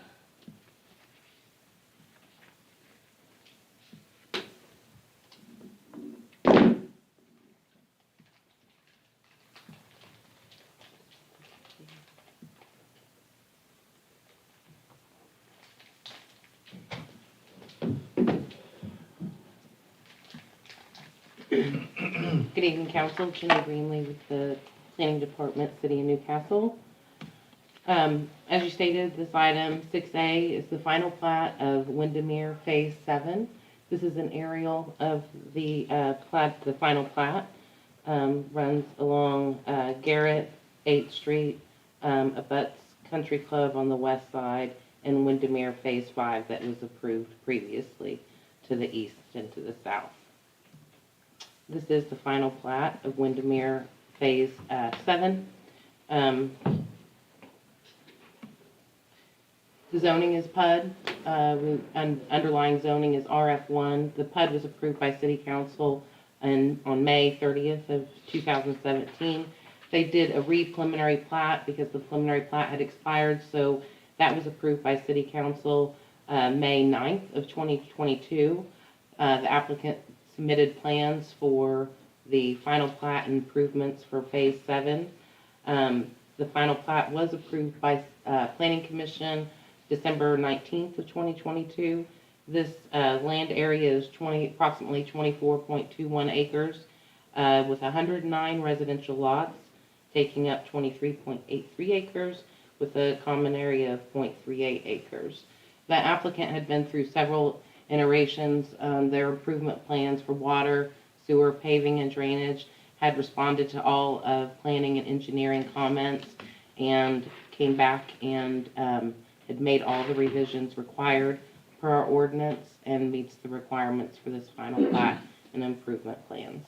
Good evening, council. Jenny Greenlee with the Planning Department, City of Newcastle. As you stated, this item 6A is the final plat of Windermere Phase 7. This is an aerial of the plat, the final plat. runs along Garrett, 8th Street, abuts Country Club on the west side, and Windermere Phase 5 that was approved previously to the east and to the south. This is the final plat of Windermere Phase 7. The zoning is PUD. Underlying zoning is RF1. The PUD was approved by City Council on May 30th of 2017. They did a re-preliminary plat because the preliminary plat had expired, so that was approved by City Council May 9th of 2022. The applicant submitted plans for the final plat and improvements for Phase 7. The final plat was approved by Planning Commission December 19th of 2022. This land area is approximately 24.21 acres with 109 residential lots, taking up 23.83 acres with a common area of 0.38 acres. The applicant had been through several iterations. Their improvement plans for water, sewer, paving, and drainage had responded to all of planning and engineering comments and came back and had made all the revisions required per our ordinance and meets the requirements for this final plat and improvement plans.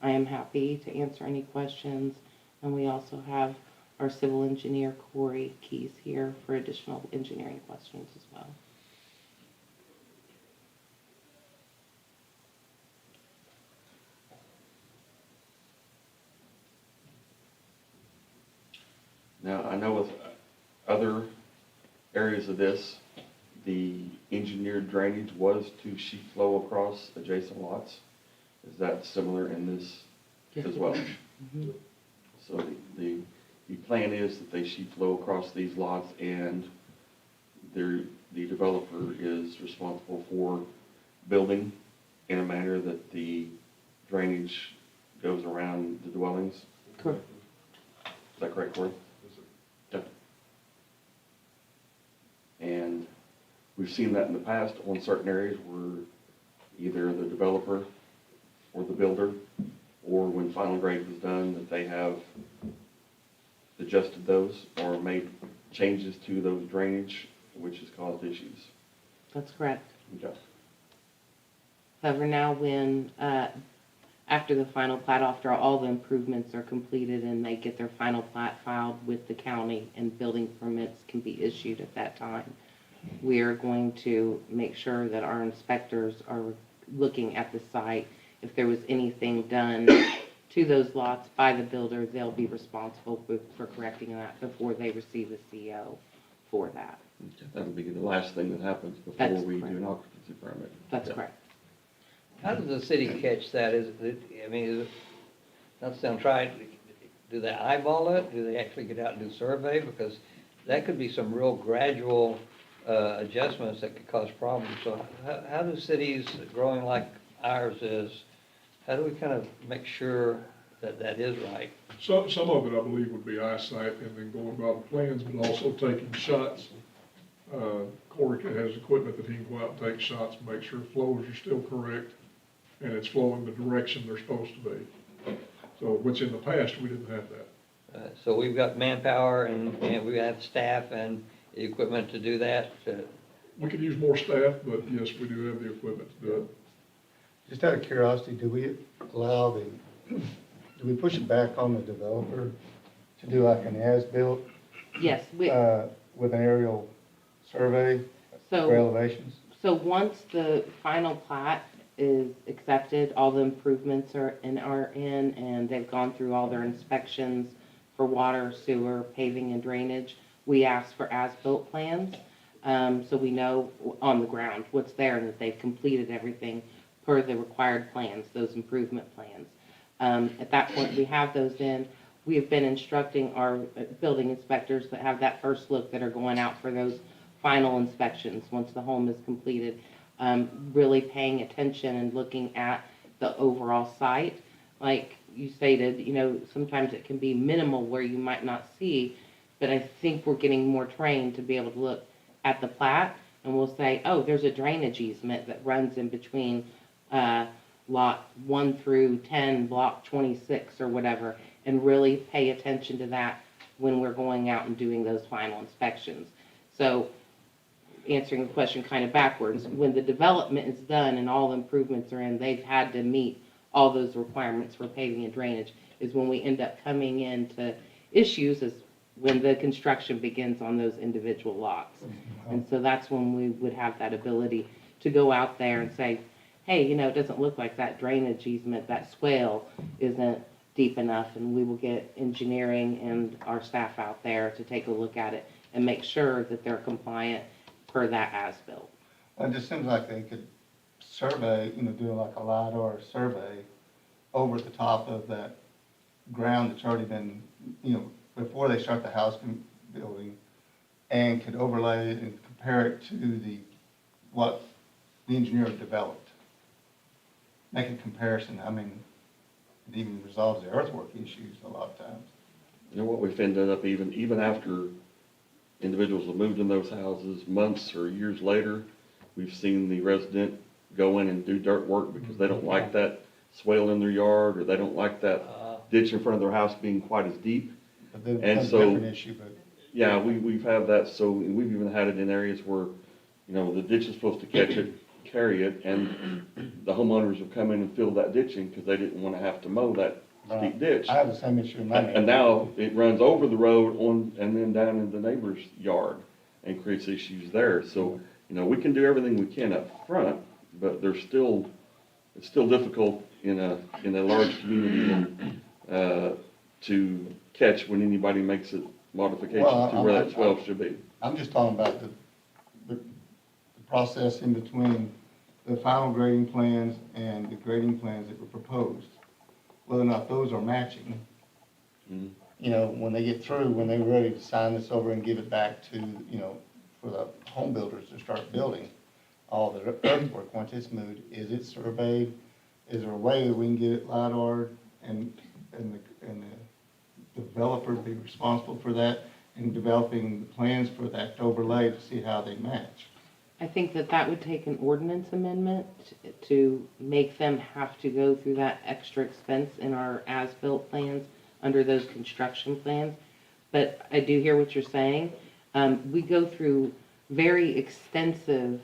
I am happy to answer any questions, and we also have our civil engineer, Corey Keys, here for additional engineering questions as well. Now, I know with other areas of this, the engineered drainage was to sheet flow across adjacent lots. Is that similar in this as well? Mm-hmm. So the plan is that they sheet flow across these lots, and the developer is responsible for building in a manner that the drainage goes around the dwellings? Correct. Is that correct, Corey? Okay. And we've seen that in the past on certain areas where either the developer or the builder, or when final grade was done, that they have adjusted those or made changes to those drainage, which has caused issues. That's correct. Okay. However, now when, after the final plat, after all the improvements are completed and they get their final plat filed with the county and building permits can be issued at that time, we are going to make sure that our inspectors are looking at the site. If there was anything done to those lots by the builder, they'll be responsible for correcting that before they receive a CO for that. Okay. That'll be the last thing that happens before That's we correct. do an occupancy permit. That's Yeah. correct. How does the city catch that? Is it, not to sound trite, do they eyeball it? Do they actually get out and do survey? Because that could be some real gradual adjustments that could cause problems. So how do cities growing like ours is, how do we kind of make sure that that is right? Some of it, I believe, would be eyesight and then going by the plans, but also taking shots. Corey has equipment that he can go out and take shots and make sure flows are still correct and it's flowing the direction they're supposed to be. So, which in the past, we didn't have that. So we've got manpower and we have staff and equipment to do that. We could use more staff, but yes, we do have the equipment to do it. Just out of curiosity, do we allow do we push it back on the developer to do like an as-built Yes, with an aerial survey for so, elevations? so once the final plat is accepted, all the improvements are in, and they've gone through all their inspections for water, sewer, paving, and drainage, we ask for as-built plans, so we know on the ground what's there and that they've completed everything per the required plans, those improvement plans. At that point, we have those in. We have been instructing our building inspectors that have that first look that are going out for those final inspections once the home is completed, really paying attention and looking at the overall site. Like you stated, you know, sometimes it can be minimal where you might not see, but I think we're getting more trained to be able to look at the plat and we'll say, oh, there's a drainage easement that runs in between lot 1 through 10, block 26 or whatever, and really pay attention to that when we're going out and doing those final inspections. So answering the question kind of backwards, when the development is done and all improvements are in, they've had to meet all those requirements for paving and drainage, is when we end up coming into issues is when the construction begins on those individual lots. And so that's when we would have that ability to go out there and say, hey, you know, it doesn't look like that drainage easement, that swale isn't deep enough, and we will get engineering and our staff out there to take a look at it and make sure that they're compliant per that as-built. It just seems like they could survey, do like a LiDAR survey over the top of that ground that's already been, before they start the house building, and could overlay and compare it to what the engineer developed. Make a comparison. I mean, it even resolves the earthwork issues a lot of times. You know what we've ended up, even after individuals have moved in those houses, months or years later, we've seen the resident go in and do dirt work because they don't like that swale in their yard, or they don't like that ditch in front of their house being quite as deep. But then And that's a so- different issue, but. Yeah, we've had that, so we've even had it in areas where, the ditch is supposed to catch it, carry it, and the homeowners have come in and filled that ditch in because they didn't want to have to mow that steep ditch. I have the same issue in my neighborhood. And now it runs over the road and then down in the neighbor's yard and creates issues there. So, we can do everything we can up front, but it's still difficult in a large community to catch when anybody makes it modifications to where that swell should be. I'm just talking about the process in between the final grading plans and the grading plans that were proposed. Whether or not those are matching. Mhm. When they get through, when they're ready to sign this over and give it back to, for the home builders to start building all the earthwork, once it's moved, is it surveyed? Is there a way that we can get it LiDAR and the developer be responsible for that and developing the plans for that overlay to see how they match? I think that would take an ordinance amendment to make them have to go through that extra expense in our as-built plans under those construction plans. But I do hear what you're saying. We go through very extensive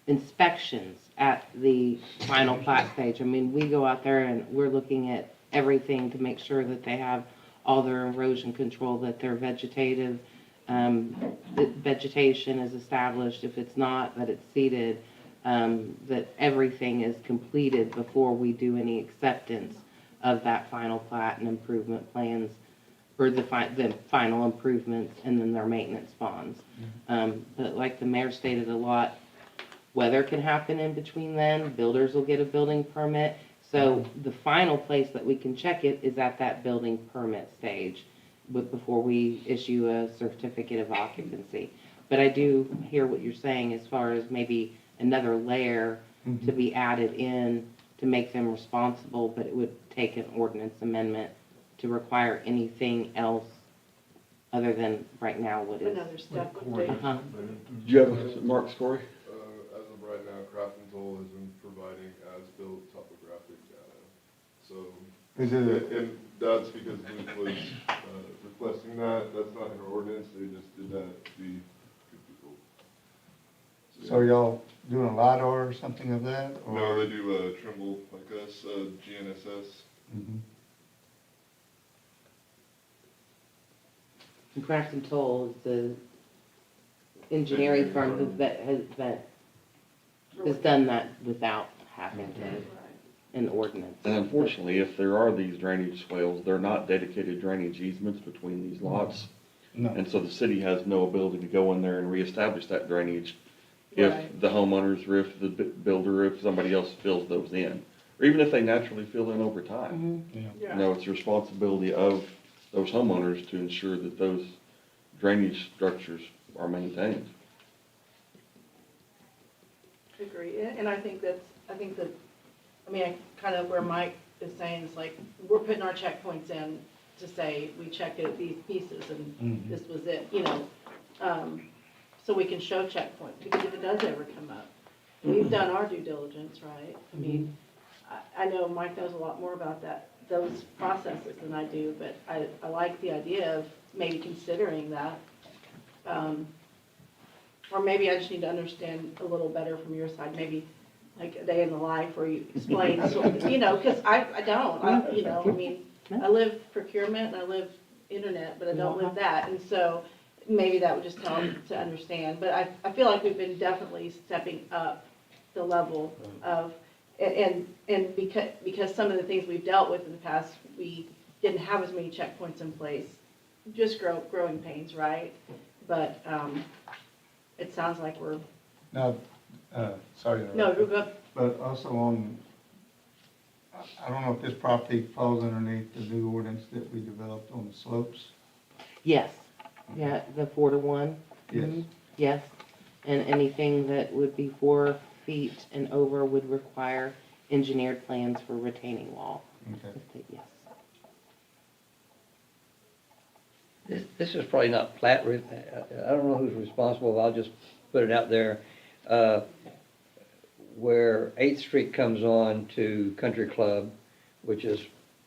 inspections at the final plat stage. I mean, we go out there and we're looking at everything to make sure that they have all their erosion control, that their vegetative that vegetation is established. If it's not, that it's seeded, that everything is completed before we do any acceptance of that final plat and improvement plans, or the final improvements, and then their maintenance bonds. But like the mayor stated a lot, weather can happen in between then, builders will get a building permit. So the final place that we can check it is at that building permit stage, before we issue a certificate of occupancy. But I do hear what you're saying as far as maybe another layer to be added in to make them responsible, but it would take an ordinance amendment to require anything else other than right now what is. Another step would be. Uh-huh. Do you have a mark, Corey? As of right now, Craft and Toll has been providing as-built topographic data. So, Is it, and that's because Luke was requesting that. That's not in our ordinance. They just did that to be good people. so are y'all doing a LiDAR or something of that? Or? No, they do Trimble like us, GNSS. Mhm. And Craft and Toll is the engineering firm that has done that without having to, an ordinance. And unfortunately, if there are these drainage swales, they're not dedicated drainage easements between these lots. No. And so the city has no ability to go in there and reestablish that drainage if Right. the homeowners, or if the builder, if somebody else fills those in. Or even if they naturally fill in over time. Yeah. It's the responsibility of those homeowners to ensure that those drainage structures are maintained. Agree, and I think that, kind of where Mike is saying is like, we're putting our checkpoints in to say, we checked it at these pieces and this was it, so we can show checkpoints, because if it does ever come up, we've done our due diligence, right? I mean, I know Mike knows a lot more about those processes than I do, but I like the idea of maybe considering that. Or maybe I just need to understand a little better from your side, maybe like a day in the life where you explain, you know, because I don't, you know, I mean, I live procurement and I live internet, but I don't live that, and so maybe that would just help to understand. But I feel like we've been definitely stepping up the level of, and because some of the things we've dealt with in the past, we didn't have as many checkpoints in place, just growing pains, right? But it sounds like we're, Now, sorry to no, interrupt, we're good. but also on, I don't know if this property falls underneath the new ordinance that we developed on the slopes. Yes, yeah, the 4 to 1. Yes. Mhm. Yes, and anything that would be 4 feet and over would require engineered plans for retaining wall. Okay. Yes. This is probably not plat, I don't know who's responsible, but I'll just put it out there. Where 8th Street comes on to Country Club, which is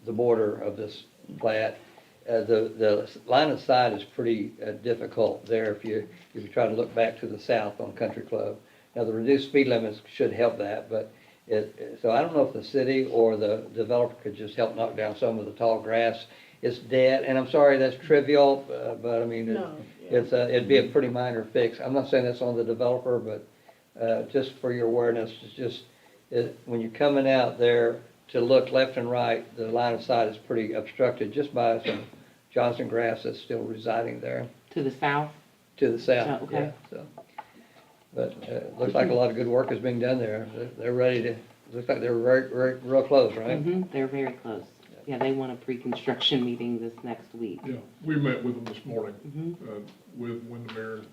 the border of this plat, the line of sight is pretty difficult there if you try to look back to the south on Country Club. Now, the reduced speed limits should help that, but so I don't know if the city or the developer could just help knock down some of the tall grass. It's dead, and I'm sorry that's trivial, but I mean, No, yeah. it'd be a pretty minor fix. I'm not saying that's on the developer, but just for your awareness, it's just, when you're coming out there to look left and right, the line of sight is pretty obstructed just by some Johnson grass that's still residing there To the south? to the south. Oh, okay. Yeah, so. But it looks like a lot of good work is being done there. They're ready to, looks like they're real close, right? They're very close. Yeah, they want a pre-construction meeting this next week. Yeah, we met with them this morning, Mhm. with Windermere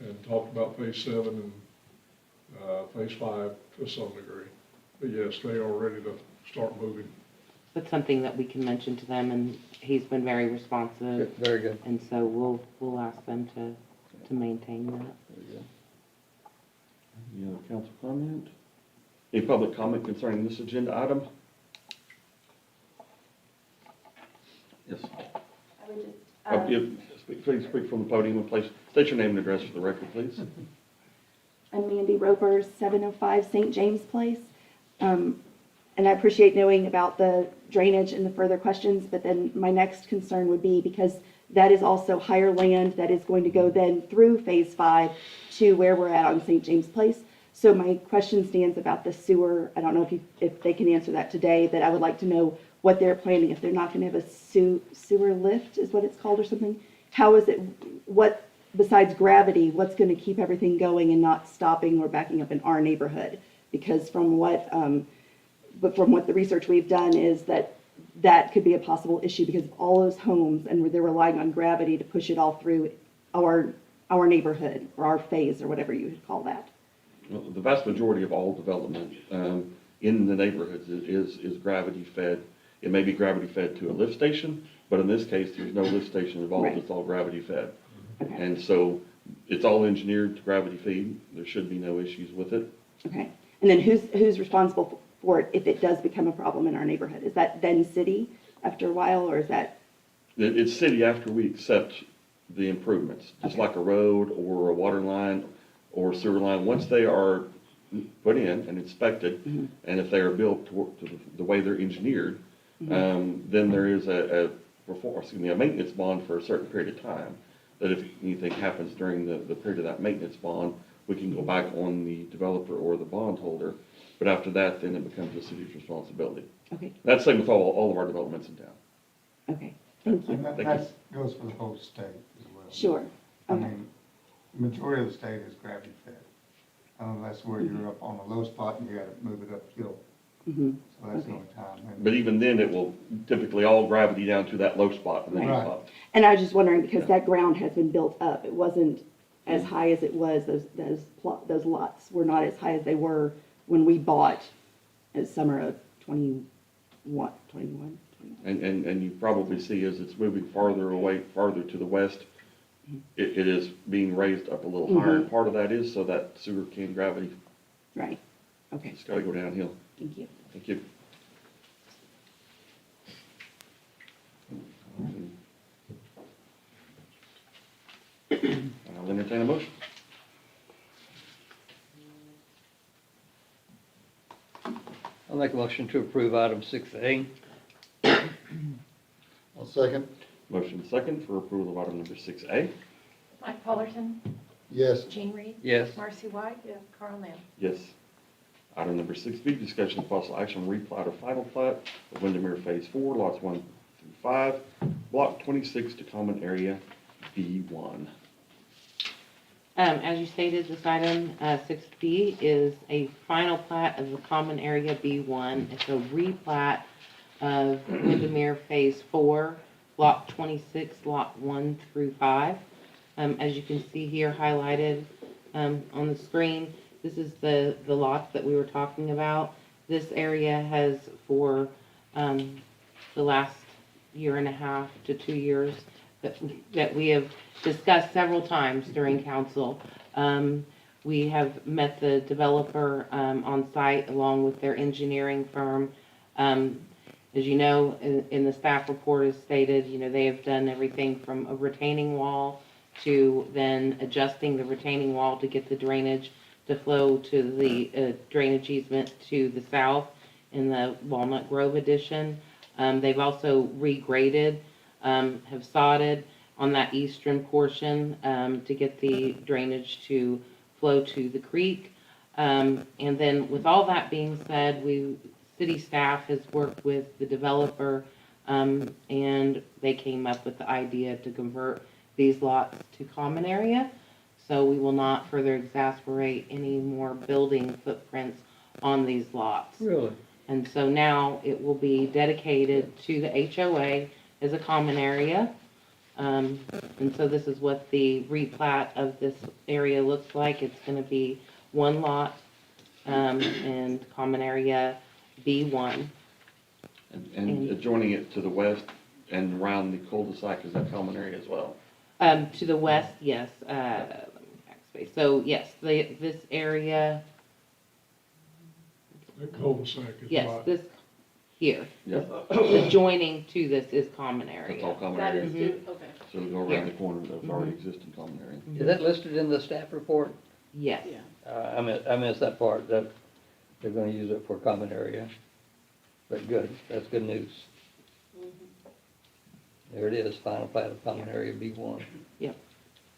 and talked about phase 7 and phase 5 to some degree. But yes, they are ready to start moving. That's something that we can mention to them, and he's been very responsive, Very good. and so we'll ask them to maintain that. Very good. Any other council comment? Any public comment concerning this agenda item? Yes. I would just, Please speak from the podium and please state your name and address for the record, please. I'm Mandy Roper, 705 St. James Place. And I appreciate knowing about the drainage and the further questions, but then my next concern would be, because that is also higher land that is going to go then through phase 5 to where we're at on St. James Place. So my question stands about the sewer. I don't know if they can answer that today, but I would like to know what they're planning, if they're not going to have a sewer lift is what it's called or something. How is it, what, besides gravity, what's going to keep everything going and not stopping or backing up in our neighborhood? Because from what the research we've done is that could be a possible issue because of all those homes and they're relying on gravity to push it all through our neighborhood or our phase or whatever you would call that. Well, the vast majority of all development in the neighborhoods is gravity fed. It may be gravity fed to a lift station, but in this case, there's no lift station involved. Right. It's all gravity fed. Okay. And so it's all engineered to gravity feed. There should be no issues with it. Okay. And then who's responsible for it if it does become a problem in our neighborhood? Is that then city after a while, or is that? It's city after we accept the improvements, just Okay. like a road or a water line or sewer line. Once they are put in and inspected, and if they are built to the way they're engineered, then there is a maintenance bond for a certain period of time, that if anything happens during the period of that maintenance bond, we can go back on the developer or the bondholder. But after that, then it becomes the city's responsibility. Okay. That's the same with all of our developments in town. Okay. Thank you. And Thank you. that goes for the whole state as well. Sure. I Okay. mean, majority of the state is gravity fed, unless where you're up on a low spot and you gotta move it uphill. Mm-hmm. So that's the Okay. only time. But even then, it will typically all gravity down to that low spot and then Right. go up. And I was just wondering, because that ground has been built up, it wasn't as high as it was, those lots were not as high as they were when we bought in summer of 21. And you probably see as it's moving farther away, farther to the west, it is being raised up a little higher. And part of that is so that sewer can gravity Right, okay, It's gotta go downhill. thank you. Thank you. I'll entertain a motion. I'll make a motion to approve item 6A. I'll second. Motion second for approval of item number 6A. Mike Fullerton, Yes. Jean Reed. Yes. Marcy White. Yes. Carl Nell. Yes. Item number 6B, discussion of possible action on replat of final plat of Windermere Phase 4, lots 1 through 5, block 26 to common area B1. As you stated, this item, 6B, is a final plat of the common area B1. It's a replat of Windermere Phase 4, Block 26, Lot 1 through 5. As you can see here highlighted on the screen, this is the lots that we were talking about. This area has, for the last year and a half to 2 years, that we have discussed several times during council. We have met the developer on site along with their engineering firm. As you know, in the staff report is stated, they have done everything from a retaining wall to then adjusting the retaining wall to get the drainage to flow to the drainage easement to the south in the Walnut Grove addition. They've also regraded, have sodded on that eastern portion to get the drainage to flow to the creek. And then with all that being said, city staff has worked with the developer and they came up with the idea to convert these lots to common area. So we will not further exasperate any more building footprints on these lots. Really? And so now it will be dedicated to the HOA as a common area. And so this is what the replat of this area looks like. It's going to be one lot and common area B1. And adjoining it to the west and around the cul-de-sac is that common area as well? To the west, yes. Let me backspace. So yes, this area, That cul-de-sac is yes, not. this here, Yeah, adjoining to this is common that's all area. common That area. is due, okay. So we go around the corner of already existing common area. Is that listed in the staff report? Yes. Yeah. I missed that part, that they're gonna use it for common area. But good, that's good news. There it is, final plat of common area B1.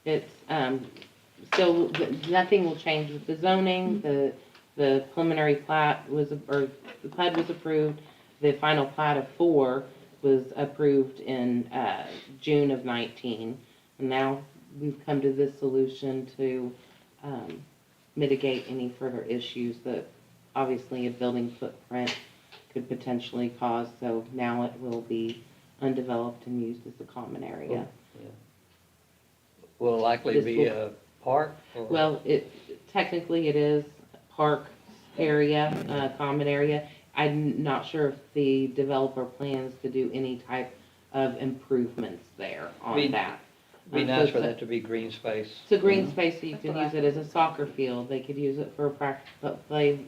It's, still, nothing will change with the zoning. The preliminary plat was, or the plat was approved. The final plat of 4 was approved in June of 19. And now we've come to this solution to mitigate any further issues that obviously a building footprint could potentially cause. So now it will be undeveloped and used as a common area. Will it likely This be will- a park? or- Well, technically it is park area, common area. I'm not sure if the developer plans to do any type of improvements there Be- on that. Be So nice it's for a- that to be green space. It's a green space, so you That's can what I use it as a soccer field. They could use it for play,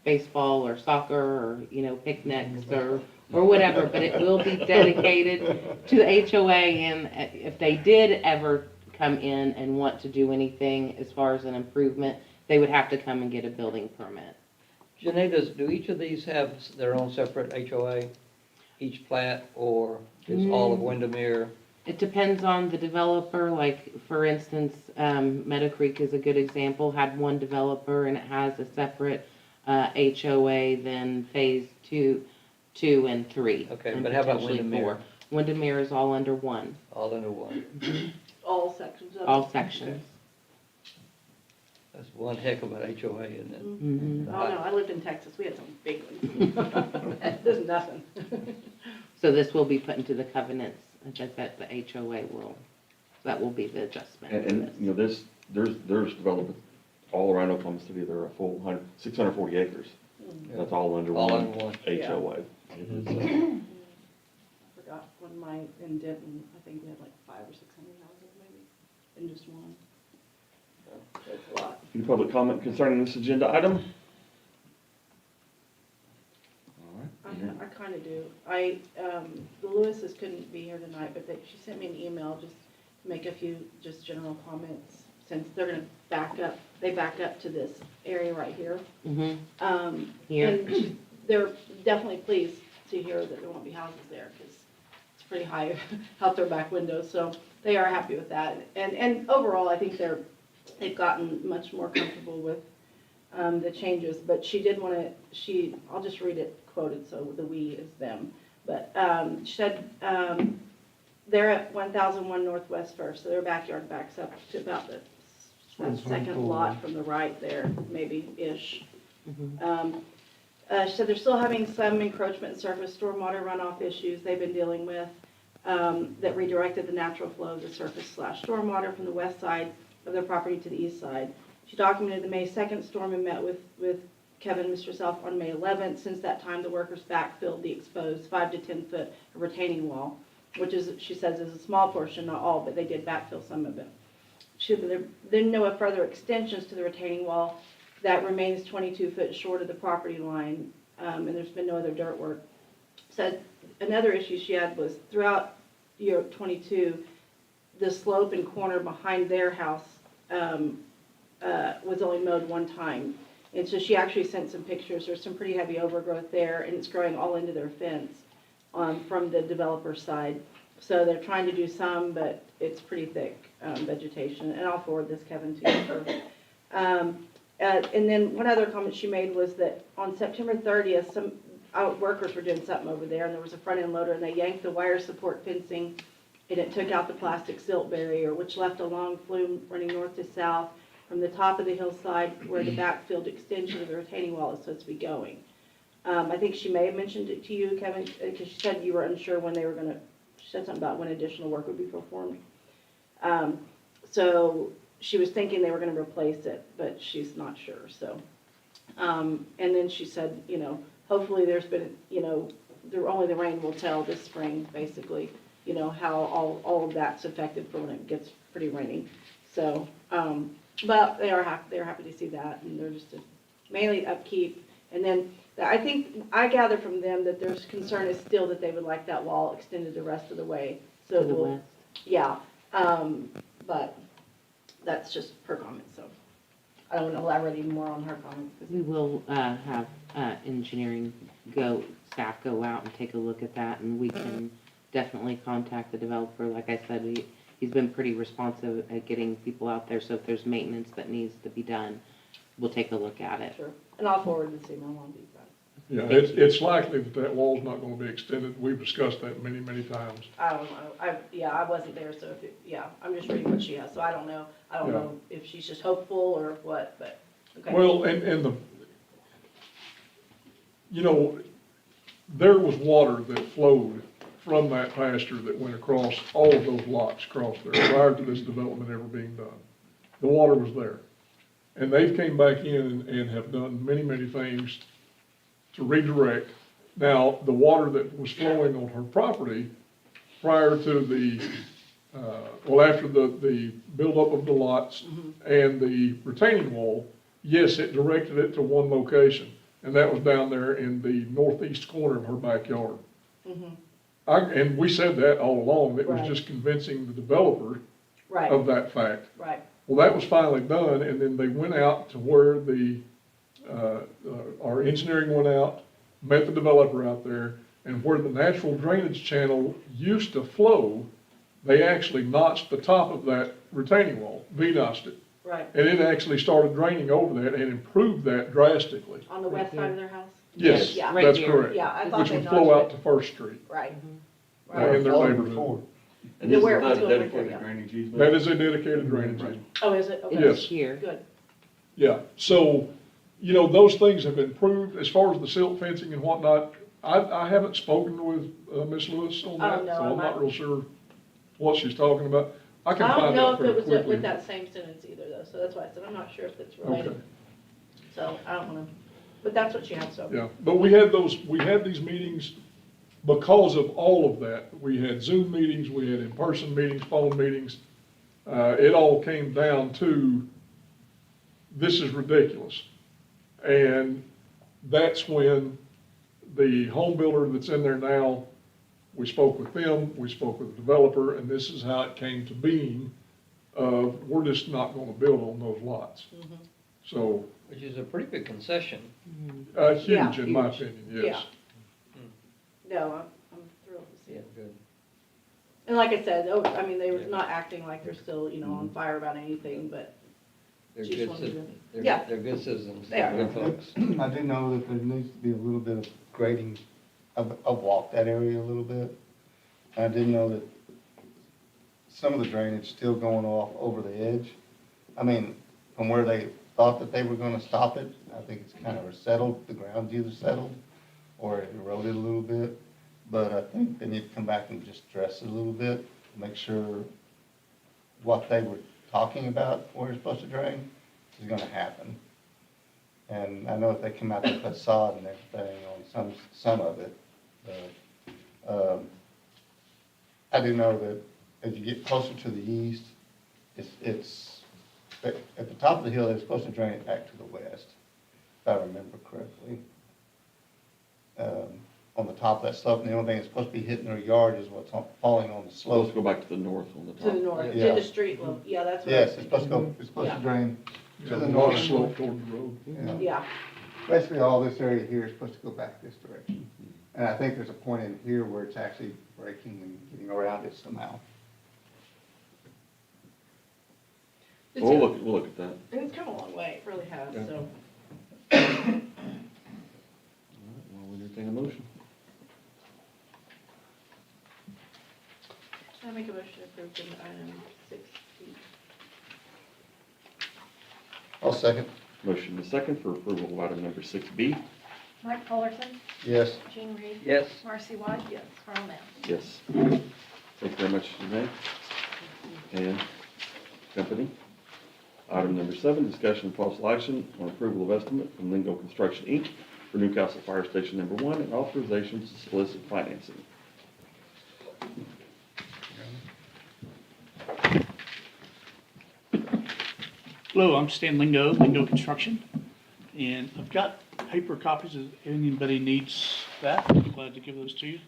baseball or soccer or, picnics or whatever. But it will be dedicated to the HOA, and if they did ever come in and want to do anything as far as an improvement, they would have to come and get a building permit. Janae, do each of these have their own separate HOA, each plat, or is all of Windermere? It depends on the developer, like, for instance, Meadow Creek is a good example, had one developer and it has a separate HOA than phase 2 and 3. Okay, and but how about potentially Windermere? 4. Windermere is all under one, All under one. All sections of it? all sections. That's one heck of an HOA, isn't it? Mhm. Oh, no, I lived in Texas, we had some big ones. There's nothing. So this will be put into the covenants, that the HOA will, that will be the adjustment. for And, this. there's development all around Oklahoma City. There are a full 640 acres. That's all under All one under one. HOA. It is, I forgot when in Denton, I think we had like 500 or 600 houses maybe, in just one. So it's a lot. Any public comment concerning this agenda item? All right. I kind of do. The Lewises couldn't be here tonight, but she sent me an email just to make a few just general comments, since they're gonna they back up to this area right here. Mm-hmm. Here. And they're definitely pleased to hear that there won't be houses there, because it's pretty high out their back windows, so they are happy with that. And overall, I think they've gotten much more comfortable with the changes, but she did want to, I'll just read it quoted, so the "we" is them. But she said, they're at 1001 Northwest First, so their backyard backs up to about that second lot from the right there, maybe-ish. She said they're still having some encroachment in surface stormwater runoff issues they've been dealing with that redirected the natural flow of the surface/stormwater from the west side of their property to the east side. She documented the May 2nd storm and met with Kevin, Mr. Self, on May 11th. Since that time, the workers backfilled the exposed 5 to 10 foot retaining wall, which is, she says, is a small portion, not all, but they did backfill some of it. There been no further extensions to the retaining wall that remains 22 foot short of the property line, and there's been no other dirt work. Said another issue she had was throughout year 22, the slope and corner behind their house was only mowed one time. And so she actually sent some pictures. There's some pretty heavy overgrowth there, and it's growing all into their fence from the developer's side. So they're trying to do some, but it's pretty thick vegetation. And I'll forward this, Kevin, to you. And then one other comment she made was that on September 30th, some workers were doing something over there, and there was a front-end loader, and they yanked the wire support fencing, and it took out the plastic silt barrier, which left a long flume running north to south from the top of the hillside where the backfilled extension of the retaining wall is supposed to be going. I think she may have mentioned it to you, Kevin, because she said you were unsure when they were going to, she said something about when additional work would be performed. So she was thinking they were going to replace it, but she's not sure, so. And then she said, hopefully there's been, only the rain will tell this spring, basically, how all of that's affected for when it gets pretty rainy. So, but they're happy to see that, and they're just mainly upkeep. And then I think, I gather from them that their concern is still that they would like that wall extended the rest of the way. So To the west. yeah, but that's just her comment, so I don't want to elaborate even more on her comment. We will have engineering staff go out and take a look at that, and we can definitely contact the developer. Like I said, he's been pretty responsive at getting people out there, so if there's maintenance that needs to be done, we'll take a look at it. Sure, and I'll forward this email on to you guys. Yeah, it's likely that wall's not gonna be extended. We've discussed that many, many times. I don't know, I wasn't there, so I'm just reading what she has, so I don't know. I don't know if she's just hopeful or what, but, okay. Well, there was water that flowed from that pasture that went across all of those lots across there prior to this development ever being done. The water was there. And they've came back in and have done many, many things to redirect. Now, the water that was flowing on her property prior to after the buildup of the lots and the retaining wall, yes, it directed it to one location, and that was down there in the northeast corner of her backyard. And we said that all along. It was Right. just convincing the developer Right, of that fact. right, Well, that was finally done, and then they went out to where our engineering went out, met the developer out there, and where the natural drainage channel used to flow, they actually notched the top of that retaining wall, V-notched it. right. And it actually started draining over that and improved that drastically. On the west side of their house? Yes, Yeah. Right that's here. correct. Yeah, I thought Which they would flow out notched to First Street, Right. in their neighborhood. And this is Where it not was a going right dedicated there, yeah. drainage easement? That is a dedicated drainage easement. Oh, is it? Okay. Yes. Here. Good. Yeah, so, those things have been proved. As far as the silt fencing and whatnot, I haven't spoken with Ms. Lewis on that, no, so I'm I'm not not- real sure what she's talking about. I can I don't find know out if pretty it was quickly. with that same sentence either, though, so that's why I said, I'm not sure if it's related. Okay. So, I don't wanna, but that's what she had, so. Yeah, but we had these meetings because of all of that. We had Zoom meetings, we had in-person meetings, phone meetings. It all came down to this is ridiculous. And that's when the home builder that's in there now, we spoke with them, we spoke with the developer, and this is how it came to being. We're just not gonna build on those lots. So, Which is a pretty big concession. huge in my huge. opinion, yes. No, I'm thrilled to see it. Good. And like I said, I mean, they were not acting like they're still, on fire about anything, but They're Just good, wanted citizens. to- yeah. They're good citizens. They are. Good folks. I do know that there needs to be a little bit of grading. I've walked that area a little bit. I did know that some of the drainage still going off over the edge. I mean, from where they thought that they were gonna stop it, I think it's kind of settled, the ground's either settled or it eroded a little bit. But I think they need to come back and just dress it a little bit, make sure what they were talking about where it's supposed to drain is gonna happen. And I know that they come out and put sod and everything on some of it, but, I do know that as you get closer to the east, it's, at the top of the hill, they're supposed to drain it back to the west, if I remember correctly. On the top of that slope, and the only thing that's supposed to be hitting their yard is what's falling on the So slope. let's go back to the north on the to the top. north, Yeah. to the street level, yeah, that's what. Yes, it's supposed to go, it's supposed to Yeah. drain Yeah, to the a lot north of slope toward the road. Yeah. Yeah, Basically, all this area here is supposed to go back this direction. And I think there's a point in here where it's actually breaking and getting around it somehow. We'll look at that. and it's come a long way, it really has, Yeah. so. All right, well, we'll entertain a motion. I make a motion to approve agenda item 6B. I'll second. Motion is second for approval of item number 6B. Mike Fullerton, Yes. Jean Reed. Yes. Marcy White. Yes. Carl Nell. Yes. Thank you very much, Renee and company. Item number 7, discussion and possible action on approval of estimate from Lingo Construction, Inc. for Newcastle Fire Station number 1 and authorization to solicit financing. Hello, I'm Stan Lingo, Lingo Construction, and I've got paper copies if anybody needs that. I'm glad to give those to you.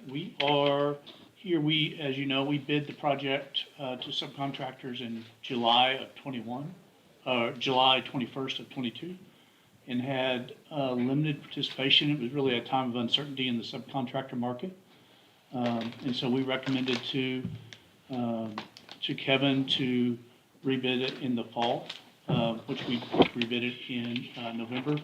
We are here, as you know, we bid the project to subcontractors in July of 21, July 21st of 22, and had limited participation. It was really a time of uncertainty in the subcontractor market. And so we recommended to Kevin to rebid it in the fall, which we rebid it in November.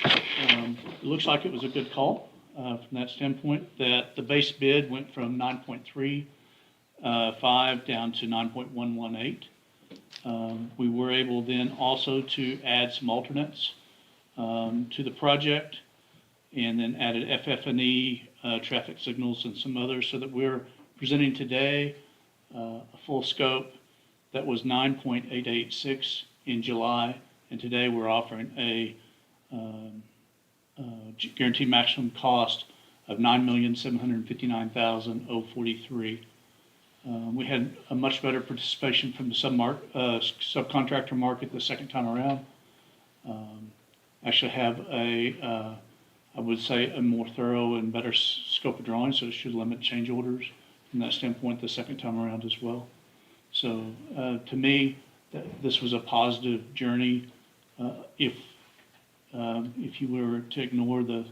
It looks like it was a good call from that standpoint, that the base bid went from 9.35 down to 9.118. We were able then also to add some alternates to the project, and then added FF&E, traffic signals and some others, so that we're presenting today a full scope that was 9.886 in July, and today we're offering a guaranteed maximum cost of $9,759,043. We had a much better participation from the subcontractor market the second time around. Actually have I would say, a more thorough and better scope of drawing, so it should limit change orders from that standpoint the second time around as well. So to me, this was a positive journey. If you were to ignore the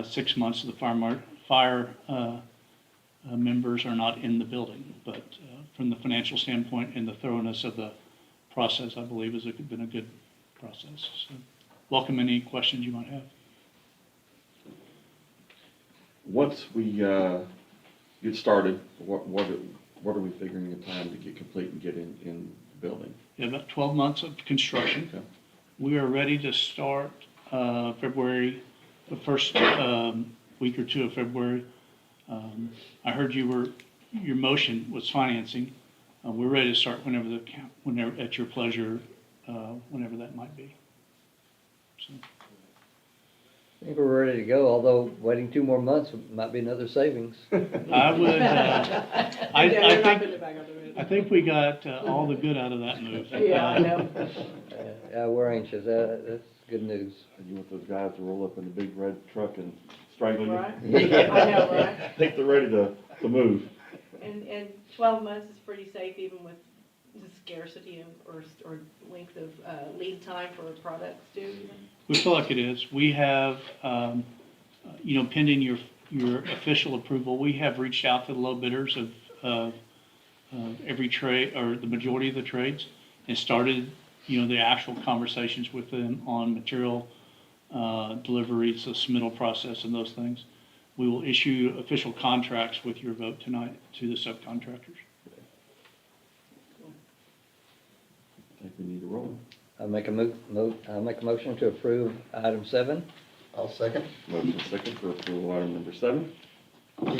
6 months of the fire members are not in the building, but from the financial standpoint and the thoroughness of the process, I believe has been a good process. So welcome any questions you might have. Once we get started, what are we figuring the time to get complete and get in the building? Yeah, about 12 months of construction. Okay. We are ready to start February, the first week or two of February. I heard your motion was financing. We're ready to start whenever at your pleasure, whenever that might be. So. I think we're ready to go, although waiting 2 more months might be another savings. I would, I think we got all the good out of that move. Yeah, I know. Yeah, we're anxious. That's good news. And you want those guys to roll up in a big red truck and strangle you? Right? Yeah. I know, right? I think they're ready to move. And 12 months is pretty safe even with the scarcity of, or length of lead time for products too even? We feel like it is. We have, pending your official approval, we have reached out to the low bidders of every trade, or the majority of the trades, and started, the actual conversations with them on material deliveries, the submittal process and those things. We will issue official contracts with your vote tonight to the subcontractors. I think we need to roll. I'll make a motion to approve item 7. I'll second. Motion second for approval item number 7. Mark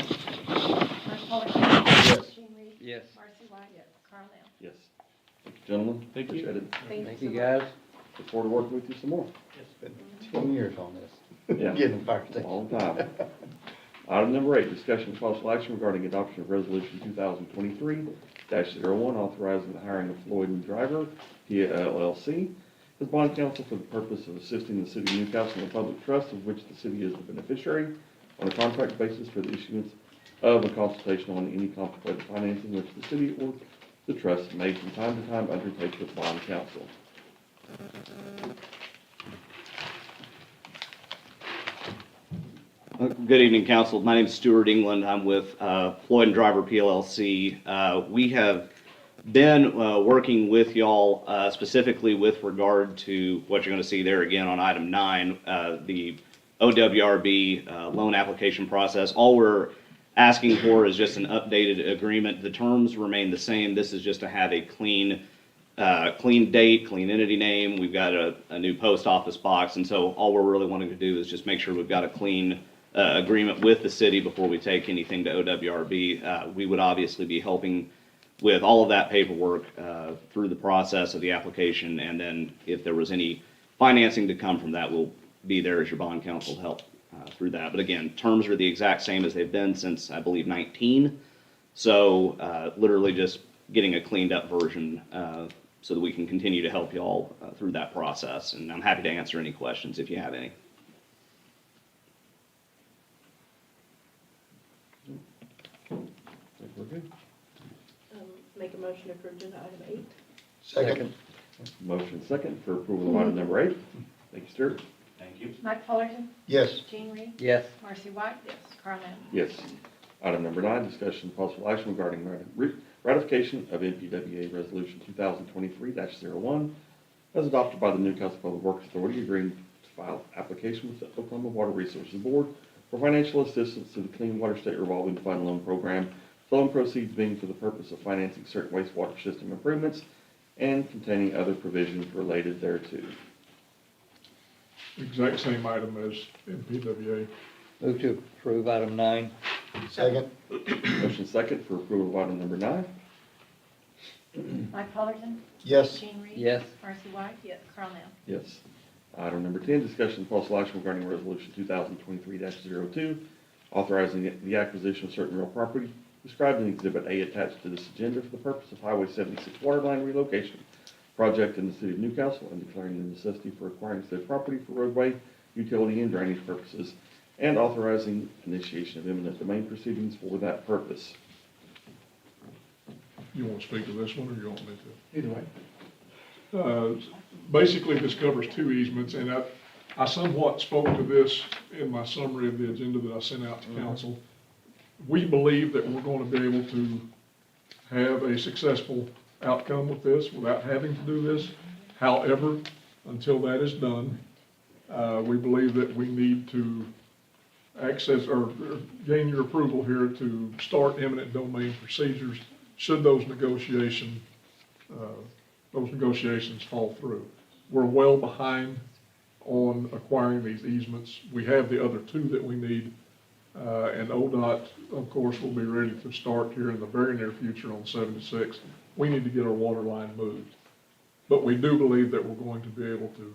Fullerton. Yes. Gene Reed. Yes. Marcy White. Yes. Carl Nell. Yes. Thank you, gentlemen. Thank you. Appreciate it. Thank so you, much. guys. Look forward to working with you some more. It's been 10 years on this. Yeah. Getting fire A station. long time. Item number 8, discussion of possible action regarding adoption of resolution 2023-01, authorizing the hiring of Floyd and Driver, PIA LLC, as bond counsel for the purpose of assisting the city of Newcastle in the public trust of which the city is the beneficiary on a contract basis for the issuance of a consultation on any contemplated financing which the city or the trust may from time to time undertake with bond counsel. Good evening, council. My name is Stuart England. I'm with Floyd and Driver PLLC. We have been working with y'all specifically with regard to what you're going to see there again on item 9, the OWRB loan application process. All we're asking for is just an updated agreement. The terms remain the same. This is just to have a clean date, clean entity name. We've got a new post office box, and so all we're really wanting to do is just make sure we've got a clean agreement with the city before we take anything to OWRB. We would obviously be helping with all of that paperwork through the process of the application, and then if there was any financing to come from that, we'll be there as your bond counsel to help through that. But again, terms are the exact same as they've been since, I believe, 19. So literally just getting a cleaned up version so that we can continue to help y'all through that process. And I'm happy to answer any questions if you have any. I think we're good. Make a motion to approve agenda item 8. Second. Motion second for approval of item number 8. Thank you, Stuart. Thank you. Mike Fullerton. Yes. Gene Reed. Yes. Marcy White. Yes. Carl Nell. Yes. Item number 9, discussion of possible action regarding ratification of NPWA Resolution 2023-01 as adopted by the Newcastle Public Works Authority, agreeing to file application with the Oklahoma Water Resources Board for financial assistance to the Clean Water State Revolving Fund Loan Program, the loan proceeds being for the purpose of financing certain wastewater system improvements and containing other provisions related thereto. Exact same item as NPWA. Move to approve item 9. Second. Motion second for approval of item number 9. Mike Fullerton. Yes. Gene Reed. Yes. Marcy White. Yes. Carl Nell. Yes. Item number 10, discussion of possible action regarding resolution 2023-02, authorizing the acquisition of certain real property described in Exhibit A attached to this agenda for the purpose of Highway 76 water line relocation project in the city of Newcastle, and declaring the necessity for acquiring said property for roadway, utility, and drainage purposes, and authorizing initiation of eminent domain proceedings for that purpose. You want to speak to this one, or you want me to? Either way. Basically, this covers 2 easements, and I somewhat spoke to this in my summary of the agenda that I sent out to council. We believe that we're going to be able to have a successful outcome with this without having to do this. However, until that is done, we believe that we need to access or gain your approval here to start eminent domain procedures should those negotiations fall through. We're well behind on acquiring these easements. We have the other 2 that we need, and ODOT, of course, will be ready to start here in the very near future on 76. We need to get our water line moved. But we do believe that we're going to be able to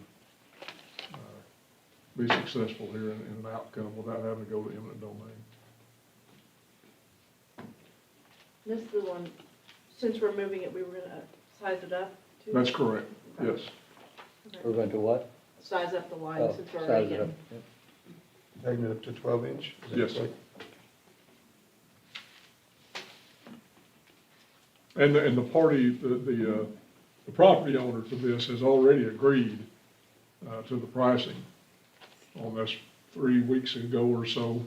be successful here in an outcome without having to go to eminent domain. This is the one, since we're moving it, we were gonna size it up too? That's correct, yes. We're going to what? Size up the line Oh, since we're size already it up. in. Taking it up to 12-inch? Yes. And the party, the property owner to this has already agreed to the pricing on this 3 weeks ago or so,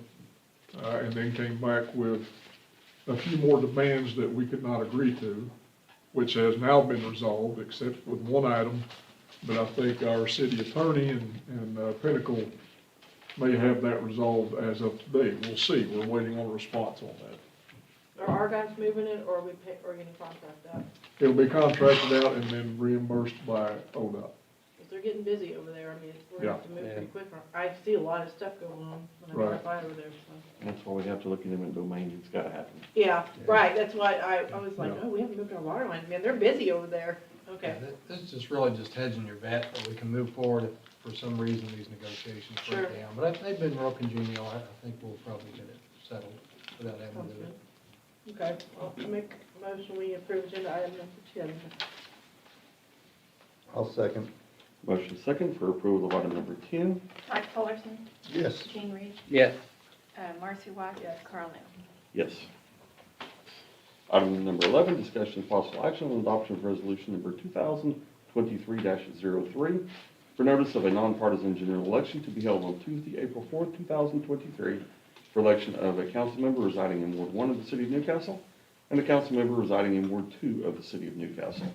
and then came back with a few more demands that we could not agree to, which has now been resolved, except with one item. But I think our city attorney and Pinnacle may have that resolved as of today. We'll see. We're waiting on a response on that. Are our guys moving it, or are we or getting contract out? It'll be contracted out and then reimbursed by ODOT. If they're getting busy over there, I mean, we're gonna have to move Yeah. pretty quick. I see a lot of stuff going on when I drive by over there, so. That's why we have to look at eminent domain, it's gotta happen. Yeah, right, that's why I was like, Yeah. oh, we haven't moved our water lines, man, they're busy over there. Okay, This is just really just hedging your bet, that we can move forward if for some reason these negotiations Sure. break down. But they've been real congenial, I think we'll probably get it settled without having sounds to do it. good. Okay, well, I make a motion, we approve agenda item number 10. I'll second. Motion second for approval of item number 10. Mike Fullerton, Yes. Gene Reed, Yes. Marcy White, Carl Nell. Yes. Item number 11, discussion of possible action on adoption of resolution number 2023-03 for notice of a nonpartisan general election to be held on Tuesday, April 4th, 2023, for election of a council member residing in Ward 1 of the city of Newcastle and a council member residing in Ward 2 of the city of Newcastle.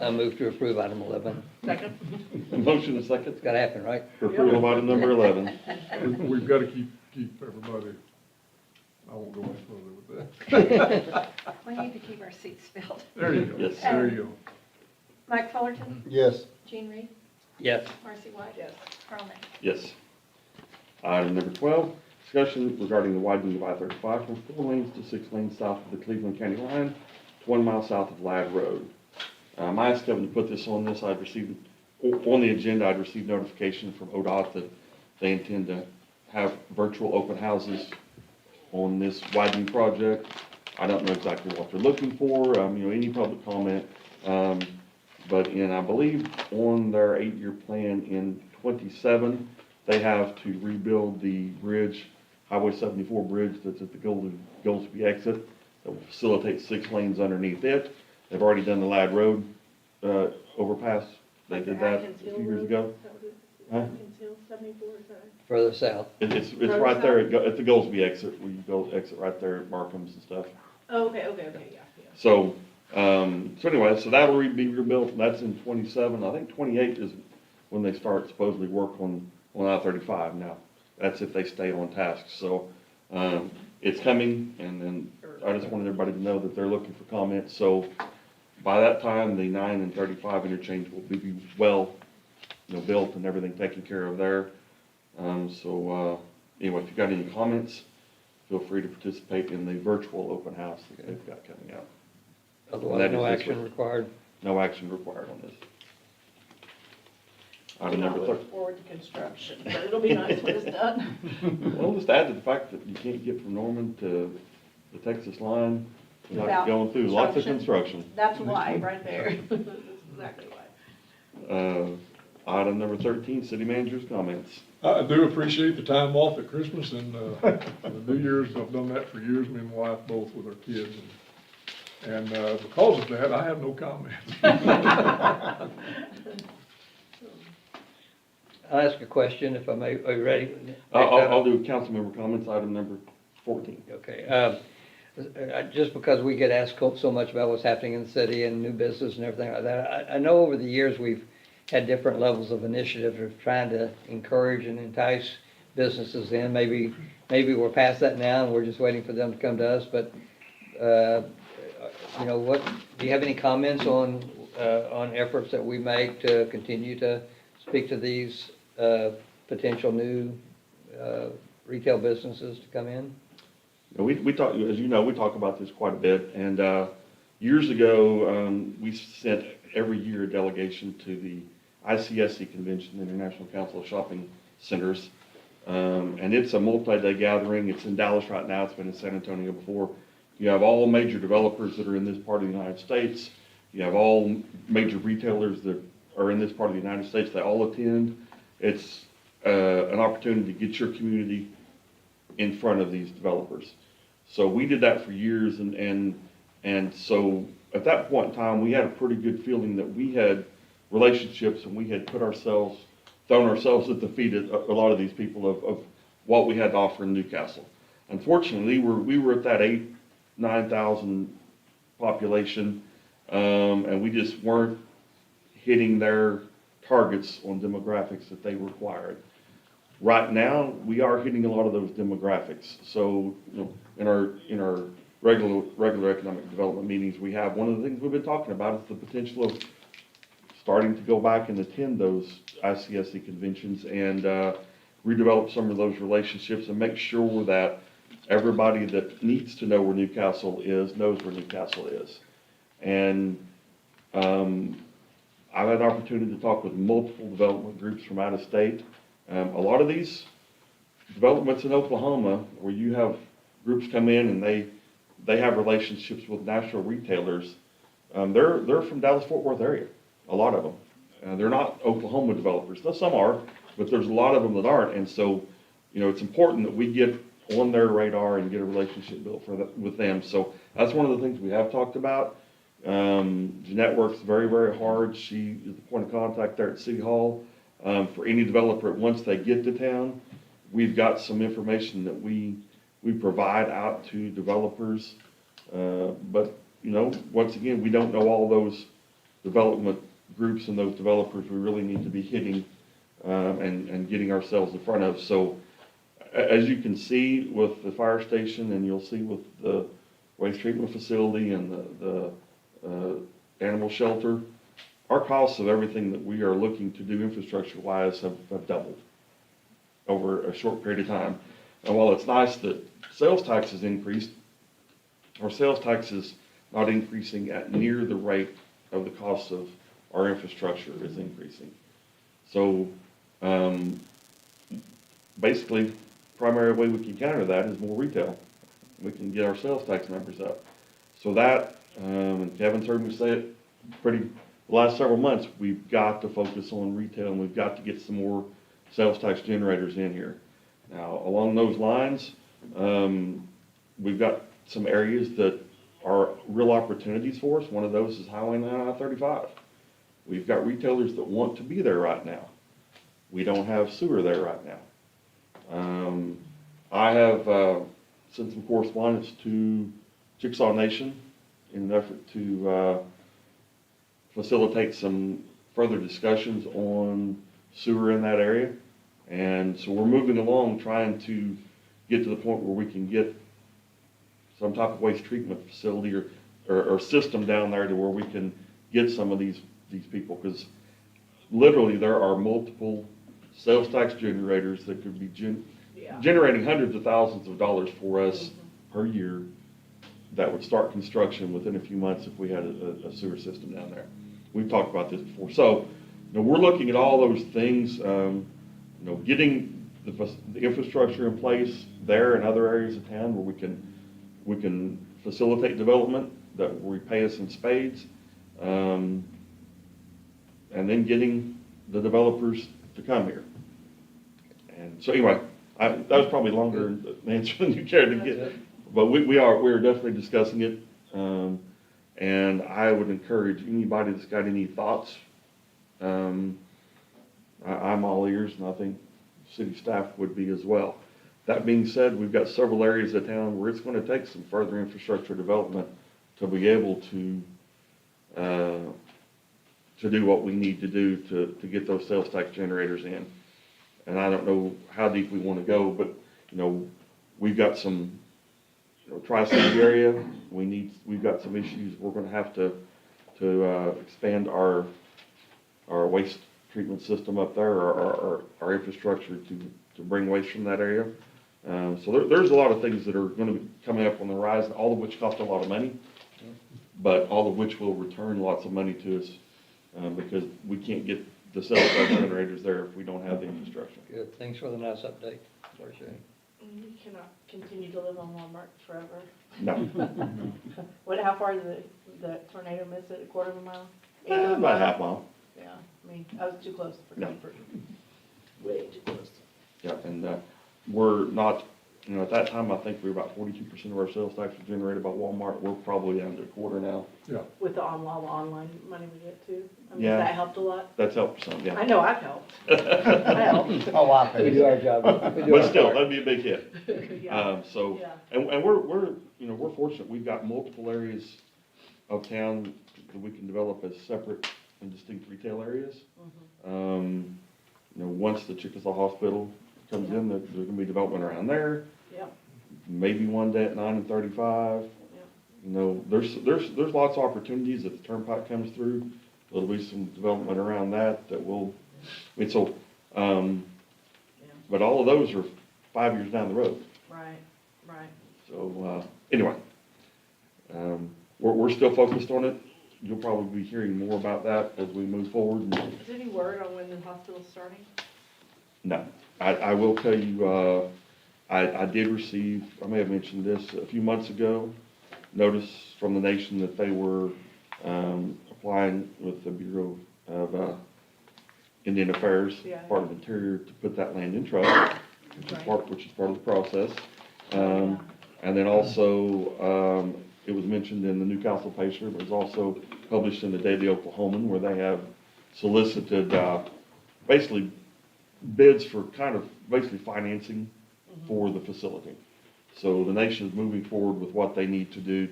I move to approve item 11. Second? Motion and second It's gotta happen, right? for approval of item number 11. We've got to keep everybody, I won't go any further with that. We need to keep our seats filled. There you go, Yes. there you go. Mike Fullerton, Yes. Gene Reed, Yes. Marcy White, Yes. Carl Nell. Yes. Item number 12, discussion regarding the widening of I-35 from 4 lanes to 6 lanes south of the Cleveland County line to 1 mile south of Ladd Road. I asked Kevin to put this on this. I'd received, on the agenda, I'd received notification from ODOT that they intend to have virtual open houses on this widening project. I don't know exactly what they're looking for, any public comment. But I believe on their 8-year plan in 27, they have to rebuild the bridge, Highway 74 bridge that's at the Goldsby exit that will facilitate 6 lanes underneath it. They've already done the Ladd Road overpass. They did that a few years ago. Huh? Atkins Hill, 74, is that right? Further south. It's right there at the Goldsby exit, where you go exit right there at Markham's and stuff. Oh, okay, yeah. So anyway, so that'll be rebuilt, that's in 27. I think 28 is when they start supposedly work on I-35 now. That's if they stay on task. So, it's coming, and then I just wanted everybody to know that they're looking for comments. So by that time, the 9 and 35 interchange will be well, built and everything taken care of there. Anyway, if you've got any comments, feel free to participate in the virtual open house that they've got coming out. Otherwise, no That is this action week. required. No action required on this. Do Item not number look 13. forward to construction, but it'll be nice when it's done. Well, just add to the fact that you can't get from Norman to the Texas line without Without going through lots of construction. That's why, right there. That's exactly why. Item number 13, city manager's comments. I do appreciate the time off at Christmas and the New Year's. I've done that for years, me and my wife both with our kids. And because of that, I have no comments. I'll ask a question if I may. Are you ready? I'll do council member comments, item number 14. Okay. Just because we get asked so much about what's happening in the city and new business and everything like that, I know over the years we've had different levels of initiative of trying to encourage and entice businesses in. Maybe we're past that now and we're just waiting for them to come to us. But what do you have any comments on efforts that we make to continue to speak to these potential new retail businesses to come in? We talk, as you know, we talk about this quite a bit, and years ago, we sent every year a delegation to the ICSC convention, International Council of Shopping Centers. And it's a multi-day gathering. It's in Dallas right now. It's been in San Antonio before. You have all major developers that are in this part of the United States. You have all major retailers that are in this part of the United States. They all attend. It's an opportunity to get your community in front of these developers. So we did that for years, and so at that point in time, we had a pretty good feeling that we had relationships and we had thrown ourselves at the feet of a lot of these people of what we had to offer in Newcastle. Unfortunately, we were at that 9,000 population, and we just weren't hitting their targets on demographics that they required. Right now, we are hitting a lot of those demographics. So, in our regular economic development meetings, we have one of the things we've been talking about is the potential of starting to go back and attend those ICSC conventions and redevelop some of those relationships and make sure that everybody that needs to know where Newcastle is knows where Newcastle is. And I've had an opportunity to talk with multiple development groups from out of state. A lot of these developments in Oklahoma, where you have groups come in and they have relationships with national retailers, they're from Dallas-Fort Worth area, a lot of them. They're not Oklahoma developers. Now, some are, but there's a lot of them that aren't. And so, it's important that we get on their radar and get a relationship built with them. So that's one of the things we have talked about. Jeanette works very, very hard. She is the point of contact there at City Hall. For any developer, once they get to town, we've got some information that we provide out to developers. But, once again, we don't know all those development groups and those developers we really need to be hitting and getting ourselves in front of. So as you can see with the fire station, and you'll see with the waste treatment facility and the animal shelter, our costs of everything that we are looking to do infrastructure-wise have doubled over a short period of time. And while it's nice that sales tax has increased, our sales tax is not increasing at near the rate of the cost of our infrastructure is increasing. So basically, primary way we can counter that is more retail. We can get our sales tax numbers up. So that, and Kevin's heard me say it the last several months, we've got to focus on retail and we've got to get some more sales tax generators in here. Now, along those lines, we've got some areas that are real opportunities for us. One of those is Highway 9 I-35. We've got retailers that want to be there right now. We don't have sewer there right now. I have sent some correspondence to Chickasaw Nation in an effort to facilitate some further discussions on sewer in that area. And so we're moving along trying to get to the point where we can get some type of waste treatment facility or system down there to where we can get some of these people, because literally there are multiple sales tax generators that could be generating hundreds of thousands of dollars for us per year that would start construction within a few months if we had a sewer system down there. We've talked about this before. So, we're looking at all those things, getting the infrastructure in place there and other areas of town where we can facilitate development that will repay us in spades, and then getting the developers to come here. And so anyway, that was probably longer an answer than you cared to get, but we're definitely discussing it. And I would encourage anybody that's got any thoughts, I'm all ears, and I think city staff would be as well. That being said, we've got several areas of town where it's going to take some further infrastructure development to be able to do what we need to do to get those sales tax generators in. And I don't know how deep we want to go, but we've got some Tri-City area. We've got some issues. We're going to have to expand our waste treatment system up there, or our infrastructure to bring waste from that area. So there's a lot of things that are going to be coming up on the horizon, all of which cost a lot of money, but all of which will return lots of money to us because we can't get the cell phone generators there if we don't have the infrastructure. Good, thanks for the nice update, appreciate it. You cannot continue to live on Walmart forever. No, What, how far did the tornado miss it, a quarter of a mile? about a half mile. Yeah, I mean, I was too close for No. comfort. Way too close. Yeah, and we're not, at that time, I think we were about 42% of our sales tax was generated by Walmart. We're probably down to a quarter now. With all the online money we get too. I mean, Yeah. has that helped a lot? That's helped some, yeah. I know I've helped. I helped. Oh, wow. We do our job. We do But our still, part. that'd be a big hit. Yeah. So, Yeah. and we're fortunate. We've got multiple areas of town that we can develop as separate and distinct retail areas. Once the Chickasaw Hospital comes in, there's gonna be development around there. Yep. Maybe one day at 9 and 35. There's lots of opportunities if the turnpike comes through. There'll be some development around that will, but all of those are 5 years down the road. Right, right. So, anyway, we're still focused on it. You'll probably be hearing more about that as we move forward. Is there any word on when the hospital's starting? No, I will tell you, I did receive, I may have mentioned this a few months ago, notice from the nation that they were applying with the Bureau of Indian Affairs, Yeah. part of Interior, to put that land in trust, which is part of the process. And then also, it was mentioned in the Newcastle Pacer, but it was also published in the Daily Oklahoman, where they have solicited, basically bids for kind of basically financing for the facility. So the nation is moving forward with what they need to do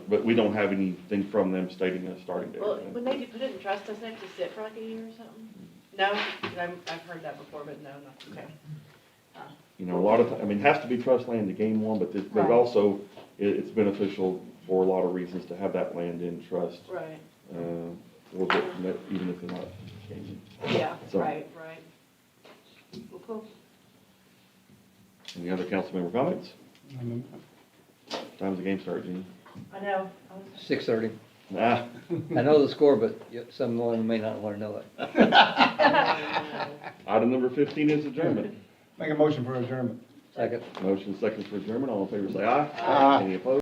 but we don't have anything from them stating a starting date. Well, when they do put it in trust, doesn't it have to sit for like a year or something? No, I've heard that before, but no, not, okay. A lot of, it has to be trust land to gain one, but Right. also it's beneficial for a lot of reasons to have that land in trust. Right, Even if they're not gaining. yeah, So- right. Well, cool. Any other council member comments? Time's the game start, Gene? I know. 6:30. Ah, I know the score, but someone may not want to know it. item number 15 is adjournment. Make a motion for adjournment. Second. Motion second for adjournment. All in favor say aye. Aye. Any opposed?